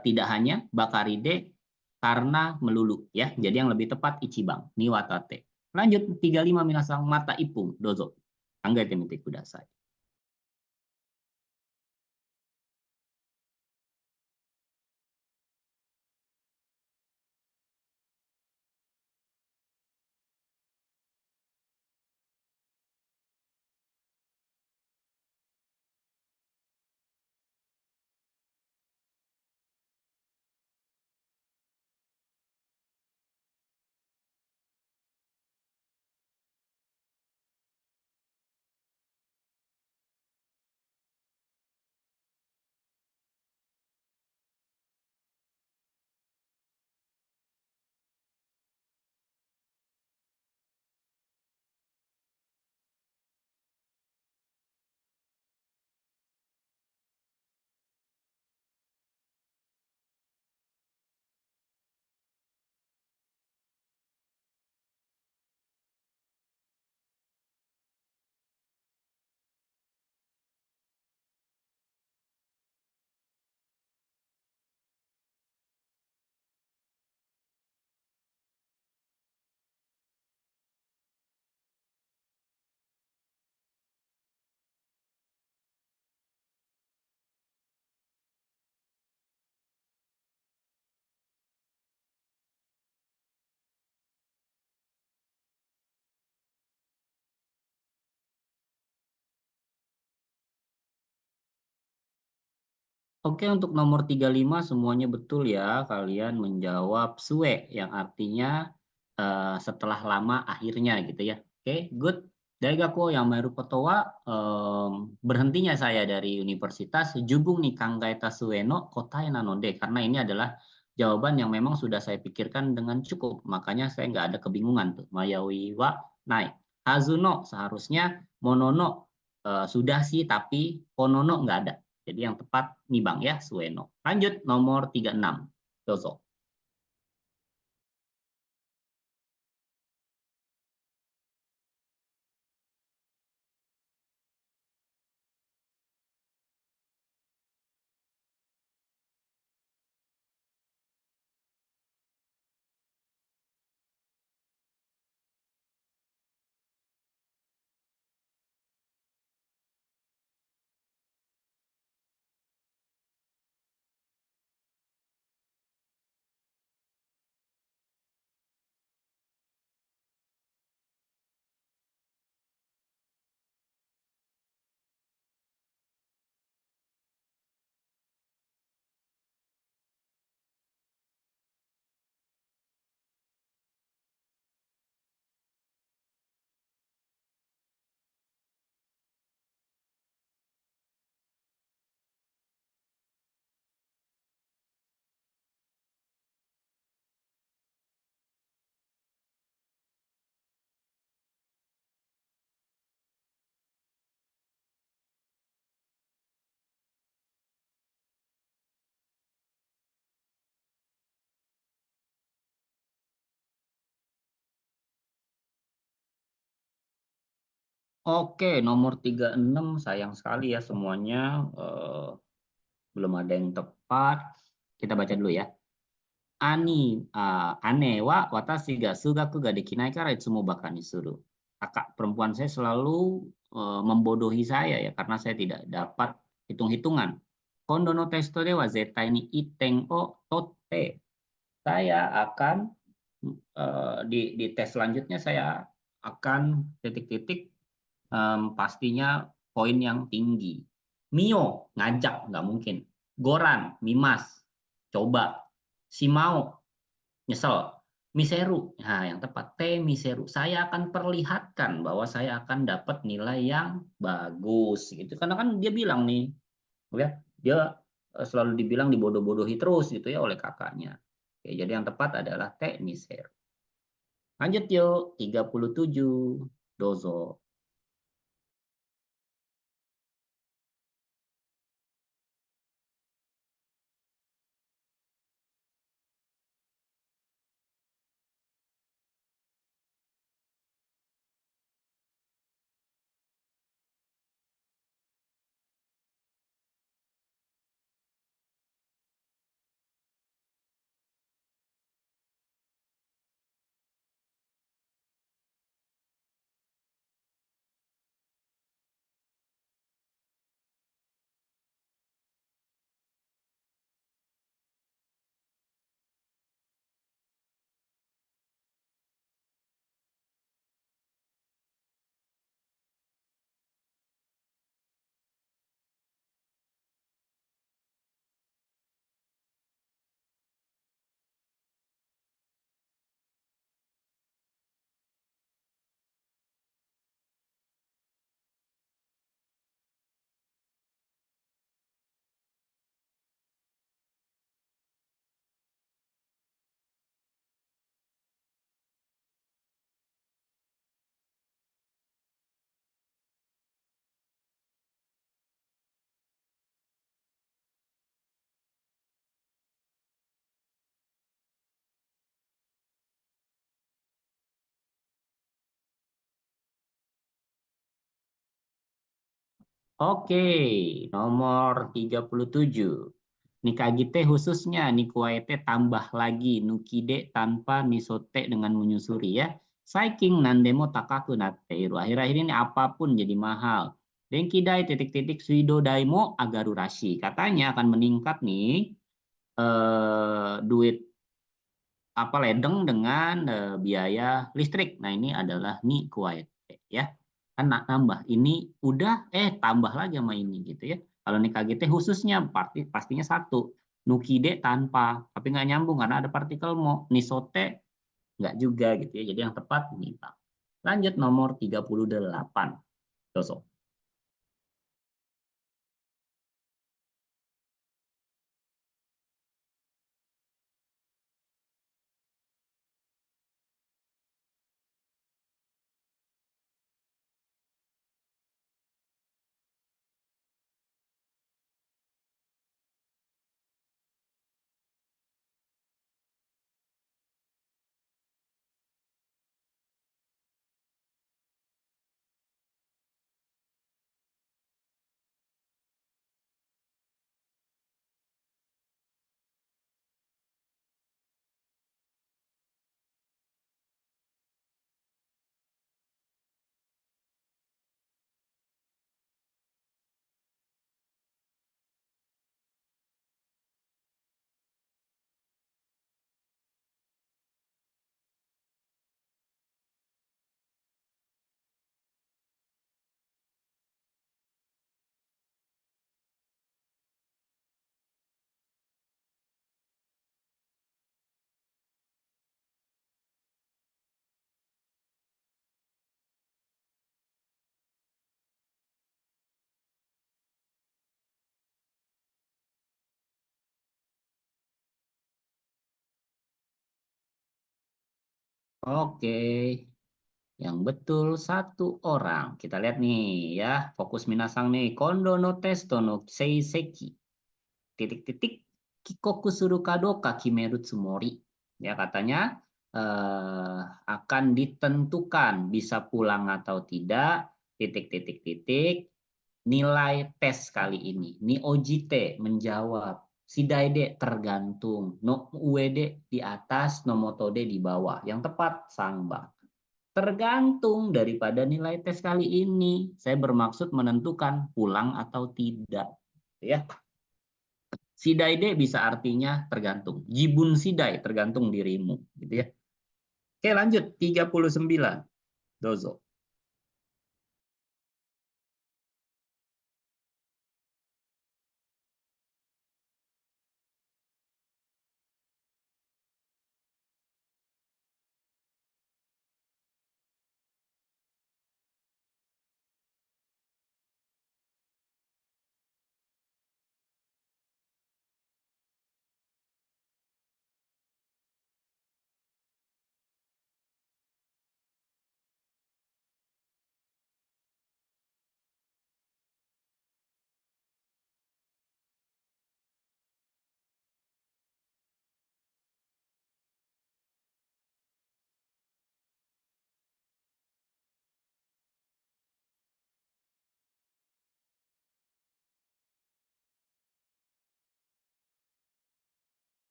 S1: tidak hanya, bakaride karena melulu ya. Jadi yang lebih tepat ichibang, niwatate. Lanjut 35 minasang mata ipung, dozo. Anggaite mite kudasai. Oke, untuk nomor 35 semuanya betul ya. Kalian menjawab sue yang artinya setelah lama akhirnya gitu ya. Oke, good. Daigaku Yamaeru Koto wa berhentinya saya dari universitas Jubung ni Kangaeta Sueno Kotae nanode, karena ini adalah jawaban yang memang sudah saya pikirkan dengan cukup, makanya saya nggak ada kebingungan tuh. Mayawi wa nai. Hazuno seharusnya, monono sudah sih tapi konono nggak ada. Jadi yang tepat nih Bang ya, Sueno. Lanjut nomor 36. Dozo. Oke, nomor 36 sayang sekali ya semuanya belum ada yang tepat. Kita baca dulu ya. Ane wa watashi ga sugaku ga dekinai kara itsumo baka ni suru. Kakak perempuan saya selalu membodohi saya ya karena saya tidak dapat hitung-hitungan. Kondo no testo de wa zettai ni iten o totte. Saya akan di tes selanjutnya saya akan titik-titik pastinya poin yang tinggi. Mio, ngajak, nggak mungkin. Goran, mimas, coba. Simao, nyesel. Miseru, nah yang tepat. Miseru, saya akan perlihatkan bahwa saya akan dapat nilai yang bagus. Gitu. Karena kan dia bilang nih, ya, dia selalu dibilang dibodoh-bodohi terus gitu ya oleh kakaknya. Oke, jadi yang tepat adalah miseru. Lanjut yuk, 37. Dozo. Oke, nomor 37. Nikagite khususnya nikuaete tambah lagi nukide tanpa nisote dengan menyusuri ya. Saiking nandemo takaku natteiru. Akhir-akhir ini apapun jadi mahal. Denkidai titik-titik suido daimo agarurashi. Katanya akan meningkat nih duit apa ledeng dengan biaya listrik. Nah, ini adalah nikuaete ya. Kan nambah ini udah tambah lagi sama ini gitu ya. Kalau nikagite khususnya pastinya satu, nukide tanpa, tapi nggak nyambung karena ada partikel mo. Nisote nggak juga gitu ya. Jadi yang tepat ini Pak. Lanjut nomor 38. Doso. Oke, yang betul satu orang. Kita lihat nih ya, fokus minasang nih. Kondo no testo no seiseki. Titik-titik kikoku suru kadoka kimeru tsumori. Ya katanya akan ditentukan bisa pulang atau tidak. Titik-titik-titik nilai tes kali ini. Ni ojite menjawab. Shidaide tergantung. No uede di atas, no motode di bawah. Yang tepat sangbang. Tergantung daripada nilai tes kali ini. Saya bermaksud menentukan pulang atau tidak. Ya. Sidaide bisa artinya tergantung. Jibun sidai tergantung dirimu, gitu ya. Oke, lanjut 39. Dozo.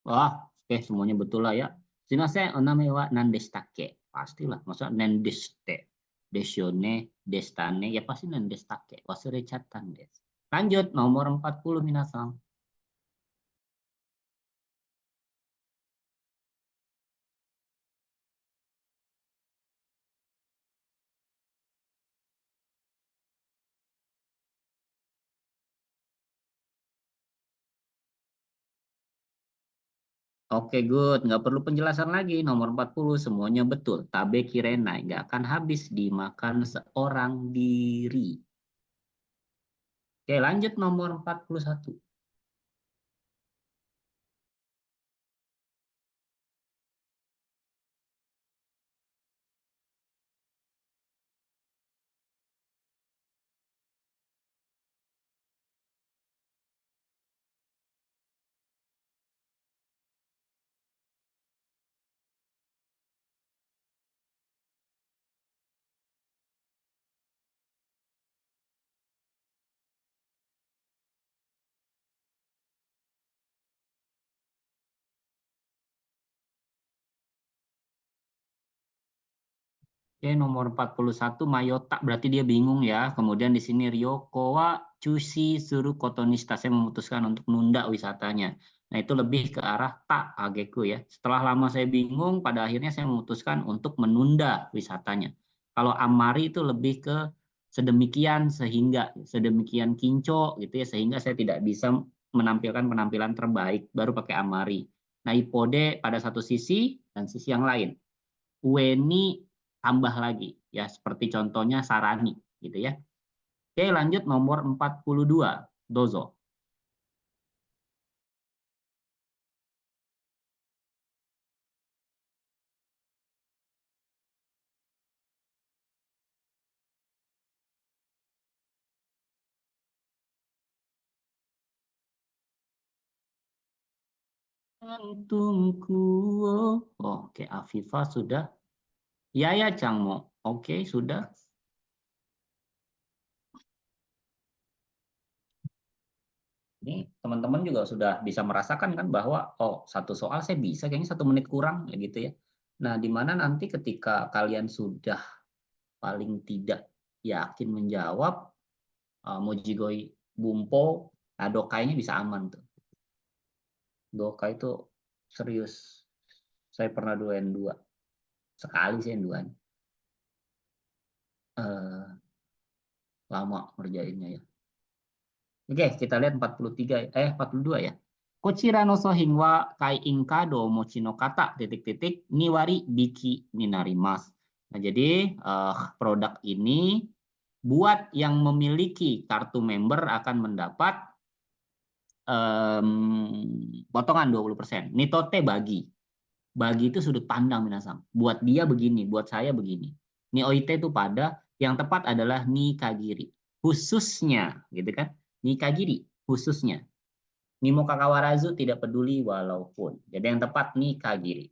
S1: Wah, oke semuanya betul lah ya. Sumimasen, oname wa nandeshitakke? Pastilah, masa nandeshite. Deshone, destane, ya pasti nandeshitakke. Wasurechattan desu. Lanjut, nomor 40 minasan. Oke, good. Nggak perlu penjelasan lagi. Nomor 40 semuanya betul. Tabe kirenai. Nggak akan habis dimakan seorang diri. Oke, lanjut nomor 41. Oke, nomor 41 Mayota, berarti dia bingung ya. Kemudian di sini Ryoko wa chushi suru koto ni shita, saya memutuskan untuk menunda wisatanya. Nah, itu lebih ke arah tak ageku ya. Setelah lama saya bingung, pada akhirnya saya memutuskan untuk menunda wisatanya. Kalau amari itu lebih ke sedemikian sehingga, sedemikian kinco gitu ya, sehingga saya tidak bisa menampilkan penampilan terbaik, baru pakai amari. Nah, ipode pada satu sisi dan sisi yang lain. Weni tambah lagi ya, seperti contohnya sarani gitu ya. Oke, lanjut nomor 42. Dozo. Oke, Afifa sudah. Yaya Changmo. Oke, sudah. Ini teman-teman juga sudah bisa merasakan kan bahwa oh, satu soal saya bisa kayaknya 1 menit kurang ya gitu ya. Nah, di mana nanti ketika kalian sudah paling tidak yakin menjawab, Mojigoi Bumpo, nah dokainya bisa aman tuh. Dokai itu serius. Saya pernah 2N2. Sekali saya N2. Lama ngerjainnya ya. Oke, kita lihat 42 ya. Kochira no sohin wa kai inka do mochi no kata titik-titik niwari biki ni narimasu. Nah, jadi produk ini buat yang memiliki kartu member akan mendapat potongan 20%. Nitote bagi. Bagi itu sudut pandang minasang. Buat dia begini, buat saya begini. Ni oite itu pada, yang tepat adalah ni kagiri. Khususnya, gitu kan? Ni kagiri, khususnya. Ni mo kakawarazu, tidak peduli walaupun. Jadi yang tepat ni kagiri.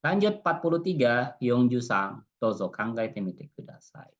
S1: Lanjut 43, Yongju-sang, dozo kangaite mite kudasai.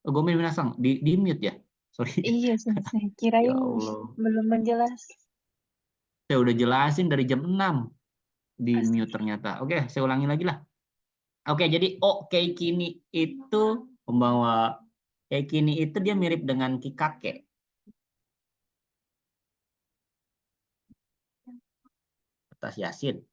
S1: Gomen minasang, di mute ya? Sorry.
S4: Iya, Sensei.
S1: Ya
S4: Kirain
S1: Allah.
S4: belum menjelas.
S1: Saya udah jelasin dari jam 6 di mute
S4: Astaga.
S1: ternyata. Oke, saya ulangi lagi lah. Oke, jadi Keikini itu pembawa. Keikini itu dia mirip dengan Kikake. Atas Yasin.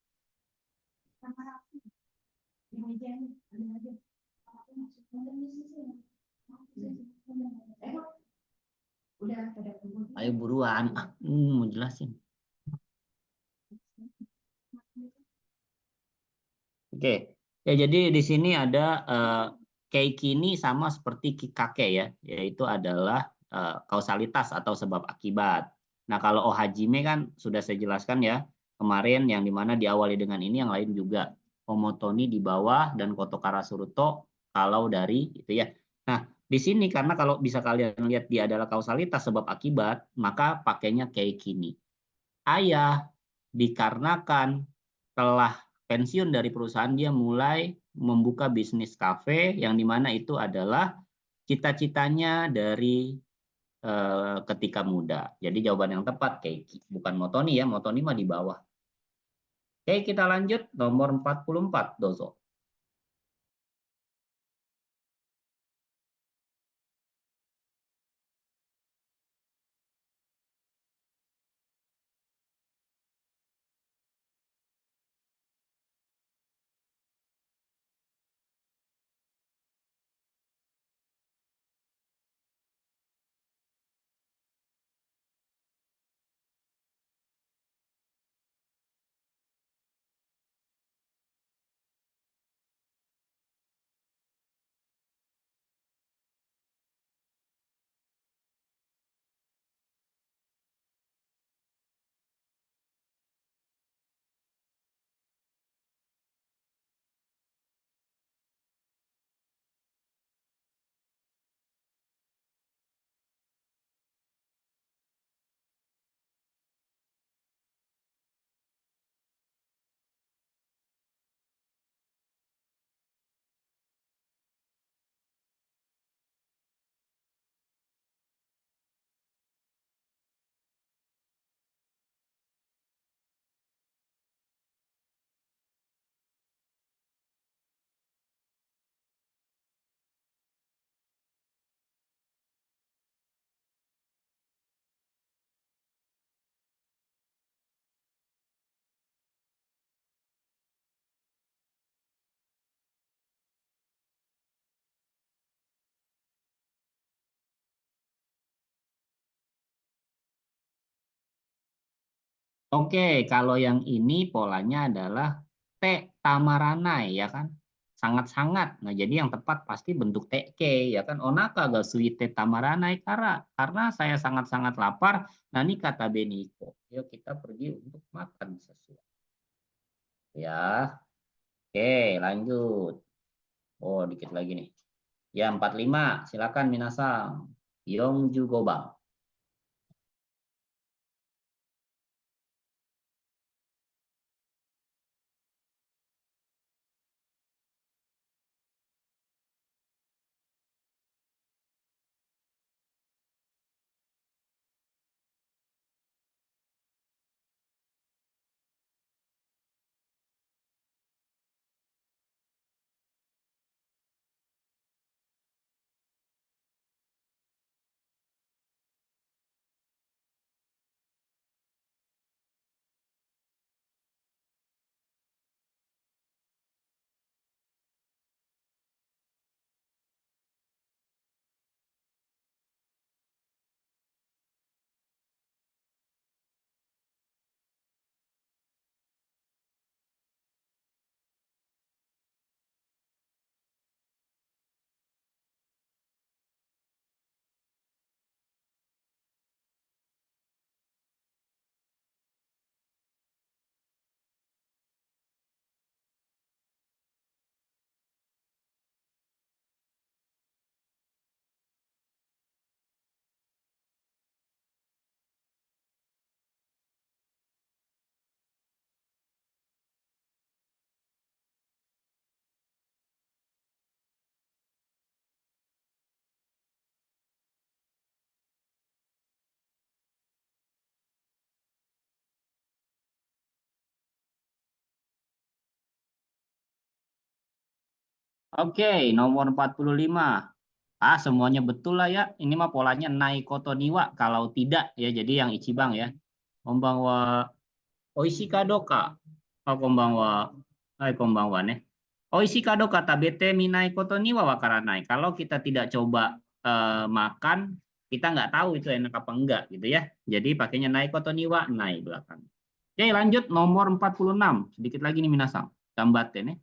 S1: Ayo buruan. Mau jelasin. Oke. Ya, jadi di sini ada keiki ini sama seperti kikake ya, yaitu adalah kausalitas atau sebab akibat. Nah, kalau ohajime kan sudah saya jelaskan ya kemarin, yang dimana diawali dengan ini, yang lain juga. Omotoni di bawah dan kotokara suruto kalau dari itu ya. Nah, di sini karena kalau bisa kalian lihat dia adalah kausalitas sebab akibat, maka pakainya keiki ini. Ayah dikarenakan telah pensiun dari perusahaan, dia mulai membuka bisnis kafe, yang dimana itu adalah cita-citanya dari ketika muda. Jadi jawaban yang tepat Keiki, bukan Motoni ya. Motoni mah di bawah. Oke, kita lanjut nomor 44, dozo. Oke, kalau yang ini polanya adalah te tamaranai ya kan? Sangat-sangat. Nah, jadi yang tepat pasti bentuk TK ya kan? Onaka ga suite tamaranai karena saya sangat-sangat lapar. Nah, ini kata Beniko. Yuk kita pergi untuk makan sesuatu. Ya. Oke, lanjut. Oh, dikit lagi nih. Ya, 45. Silakan minasang. Yongju Gobang. Oke, nomor 45. Semuanya betul lah ya. Ini mah polanya nai koto niwa. Kalau tidak ya, jadi yang Ichibang ya. Konbanwa oishi kadoka. Konbanwa. Konbanwa ne. Oishi kadoka tabete minai koto niwa wakaranai. Kalau kita tidak coba makan, kita nggak tahu itu enak apa enggak gitu ya. Jadi pakainya nai koto niwa, nai belakang. Oke, lanjut nomor 46. Sedikit lagi nih minasang. Gambatte nih.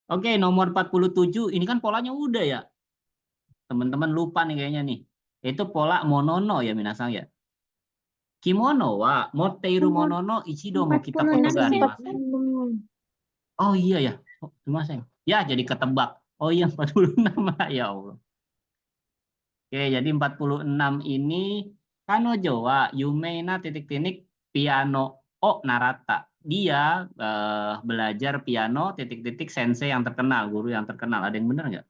S1: Oke, nomor 47 ini kan polanya udah ya. Teman-teman lupa nih kayaknya nih. Itu pola monono ya minasang ya. Kimono wa motteiru
S3: Nomor
S1: monono ichido mo kita koto
S3: 46
S1: ga
S3: sih.
S1: arimasen. Oh iya ya. Oh, sumimasen. Ya jadi ketebak. Oh iya 46 ya Allah. Oke, jadi 46 ini kanojo wa yumei na titik-titik piano o narata. Dia belajar piano titik-titik sensei yang terkenal, guru yang terkenal. Ada yang benar nggak?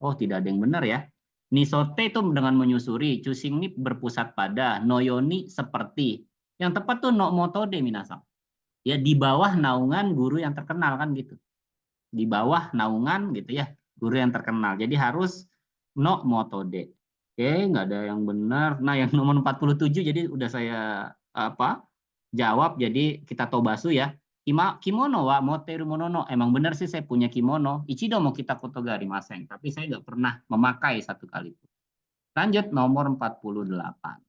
S1: Oh, tidak ada yang benar ya. Nisote itu dengan menyusuri, cusing ini berpusat pada, noyoni seperti. Yang tepat tuh no motode minasang. Ya di bawah naungan guru yang terkenal kan gitu. Di bawah naungan gitu ya, guru yang terkenal. Jadi harus no motode. Oke, nggak ada yang benar. Nah, yang nomor 47 jadi udah saya apa? Jawab. Jadi kita tobasu ya. Kimono wa moteru monono. Emang benar sih saya punya kimono. Ichido mo kita kotogari maseng. Tapi saya nggak pernah memakai satu kali. Lanjut nomor 48.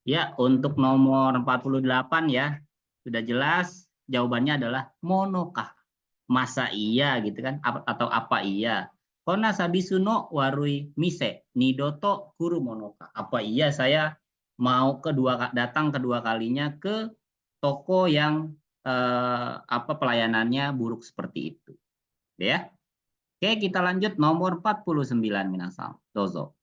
S1: Ya, untuk nomor 48 ya, sudah jelas jawabannya adalah monokah. Masa iya gitu kan? Atau apa iya? Kona sabisuno warui mise nidoto kuru monoka. Apa iya saya mau datang kedua kalinya ke toko yang apa pelayanannya buruk seperti itu. Ya. Oke, kita lanjut nomor 49 minasang. Dozo.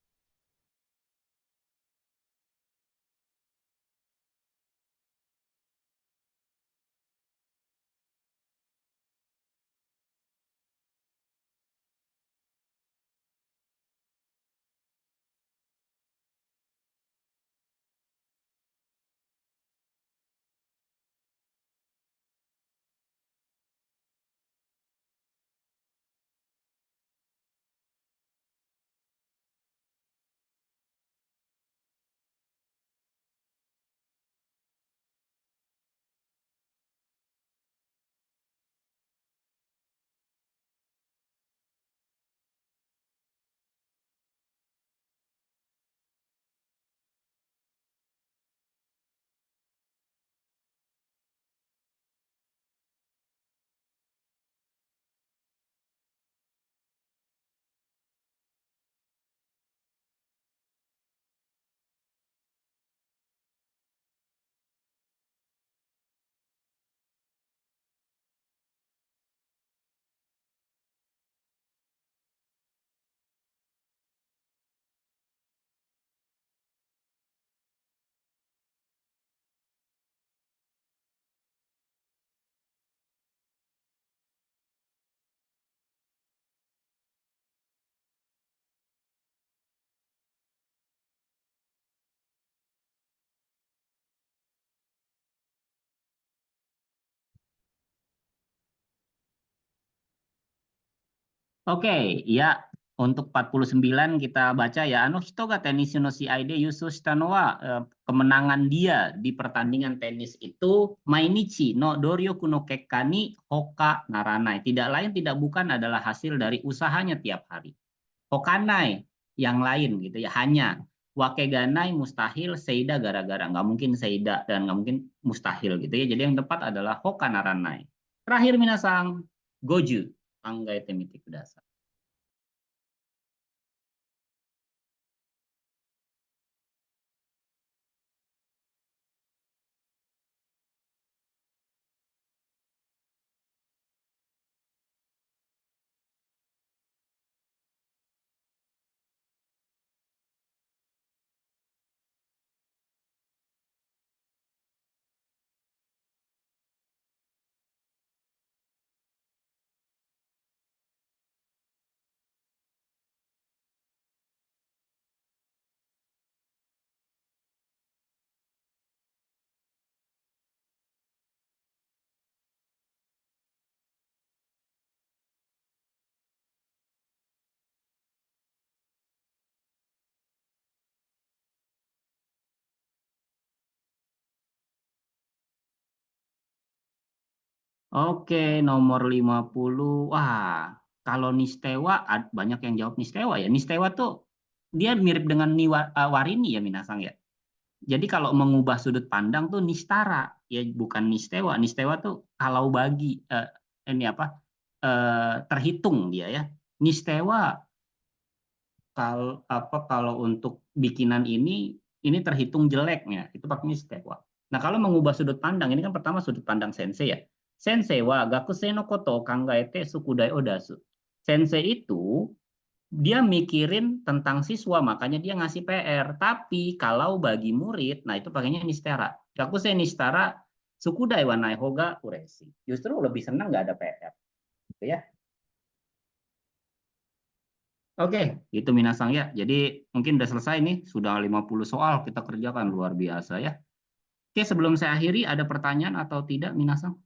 S1: Oke, ya untuk 49 kita baca ya. Hito ga tenis no shiai de yusu shita no wa, kemenangan dia di pertandingan tenis itu mainichi no doryoku no kekka ni hoka naranai. Tidak lain tidak bukan adalah hasil dari usahanya tiap hari. Hokanai yang lain gitu ya. Hanya wakeganai mustahil, seida gara-gara. Nggak mungkin seida dan nggak mungkin mustahil gitu ya. Jadi yang tepat adalah hoka naranai. Terakhir minasang, goju. Anggaete mite kudasai. Oke, nomor 50. Wah, kalau nistewa banyak yang jawab nistewa ya. Nistewa tuh dia mirip dengan warini ya minasang ya. Jadi kalau mengubah sudut pandang tuh nistara ya, bukan nistewa. Nistewa tuh kalau bagi ini apa terhitung dia ya. Nistewa kalau untuk bikinan ini terhitung jeleknya itu pakai nistewa. Nah, kalau mengubah sudut pandang ini kan pertama sudut pandang sensei ya. Sensei wa gakusei no koto o kangaete sukudai o dasu. Sensei itu dia mikirin tentang siswa, makanya dia ngasih PR. Tapi kalau bagi murid, nah itu pakainya nistara. Gakusei nistara sukudai wa nai hoga uresi. Justru lebih senang nggak ada PR. Gitu ya. Oke, itu minasang ya. Jadi mungkin udah selesai nih, sudah 50 soal kita kerjakan, luar biasa ya. Oke, sebelum saya akhiri ada pertanyaan atau tidak minasang?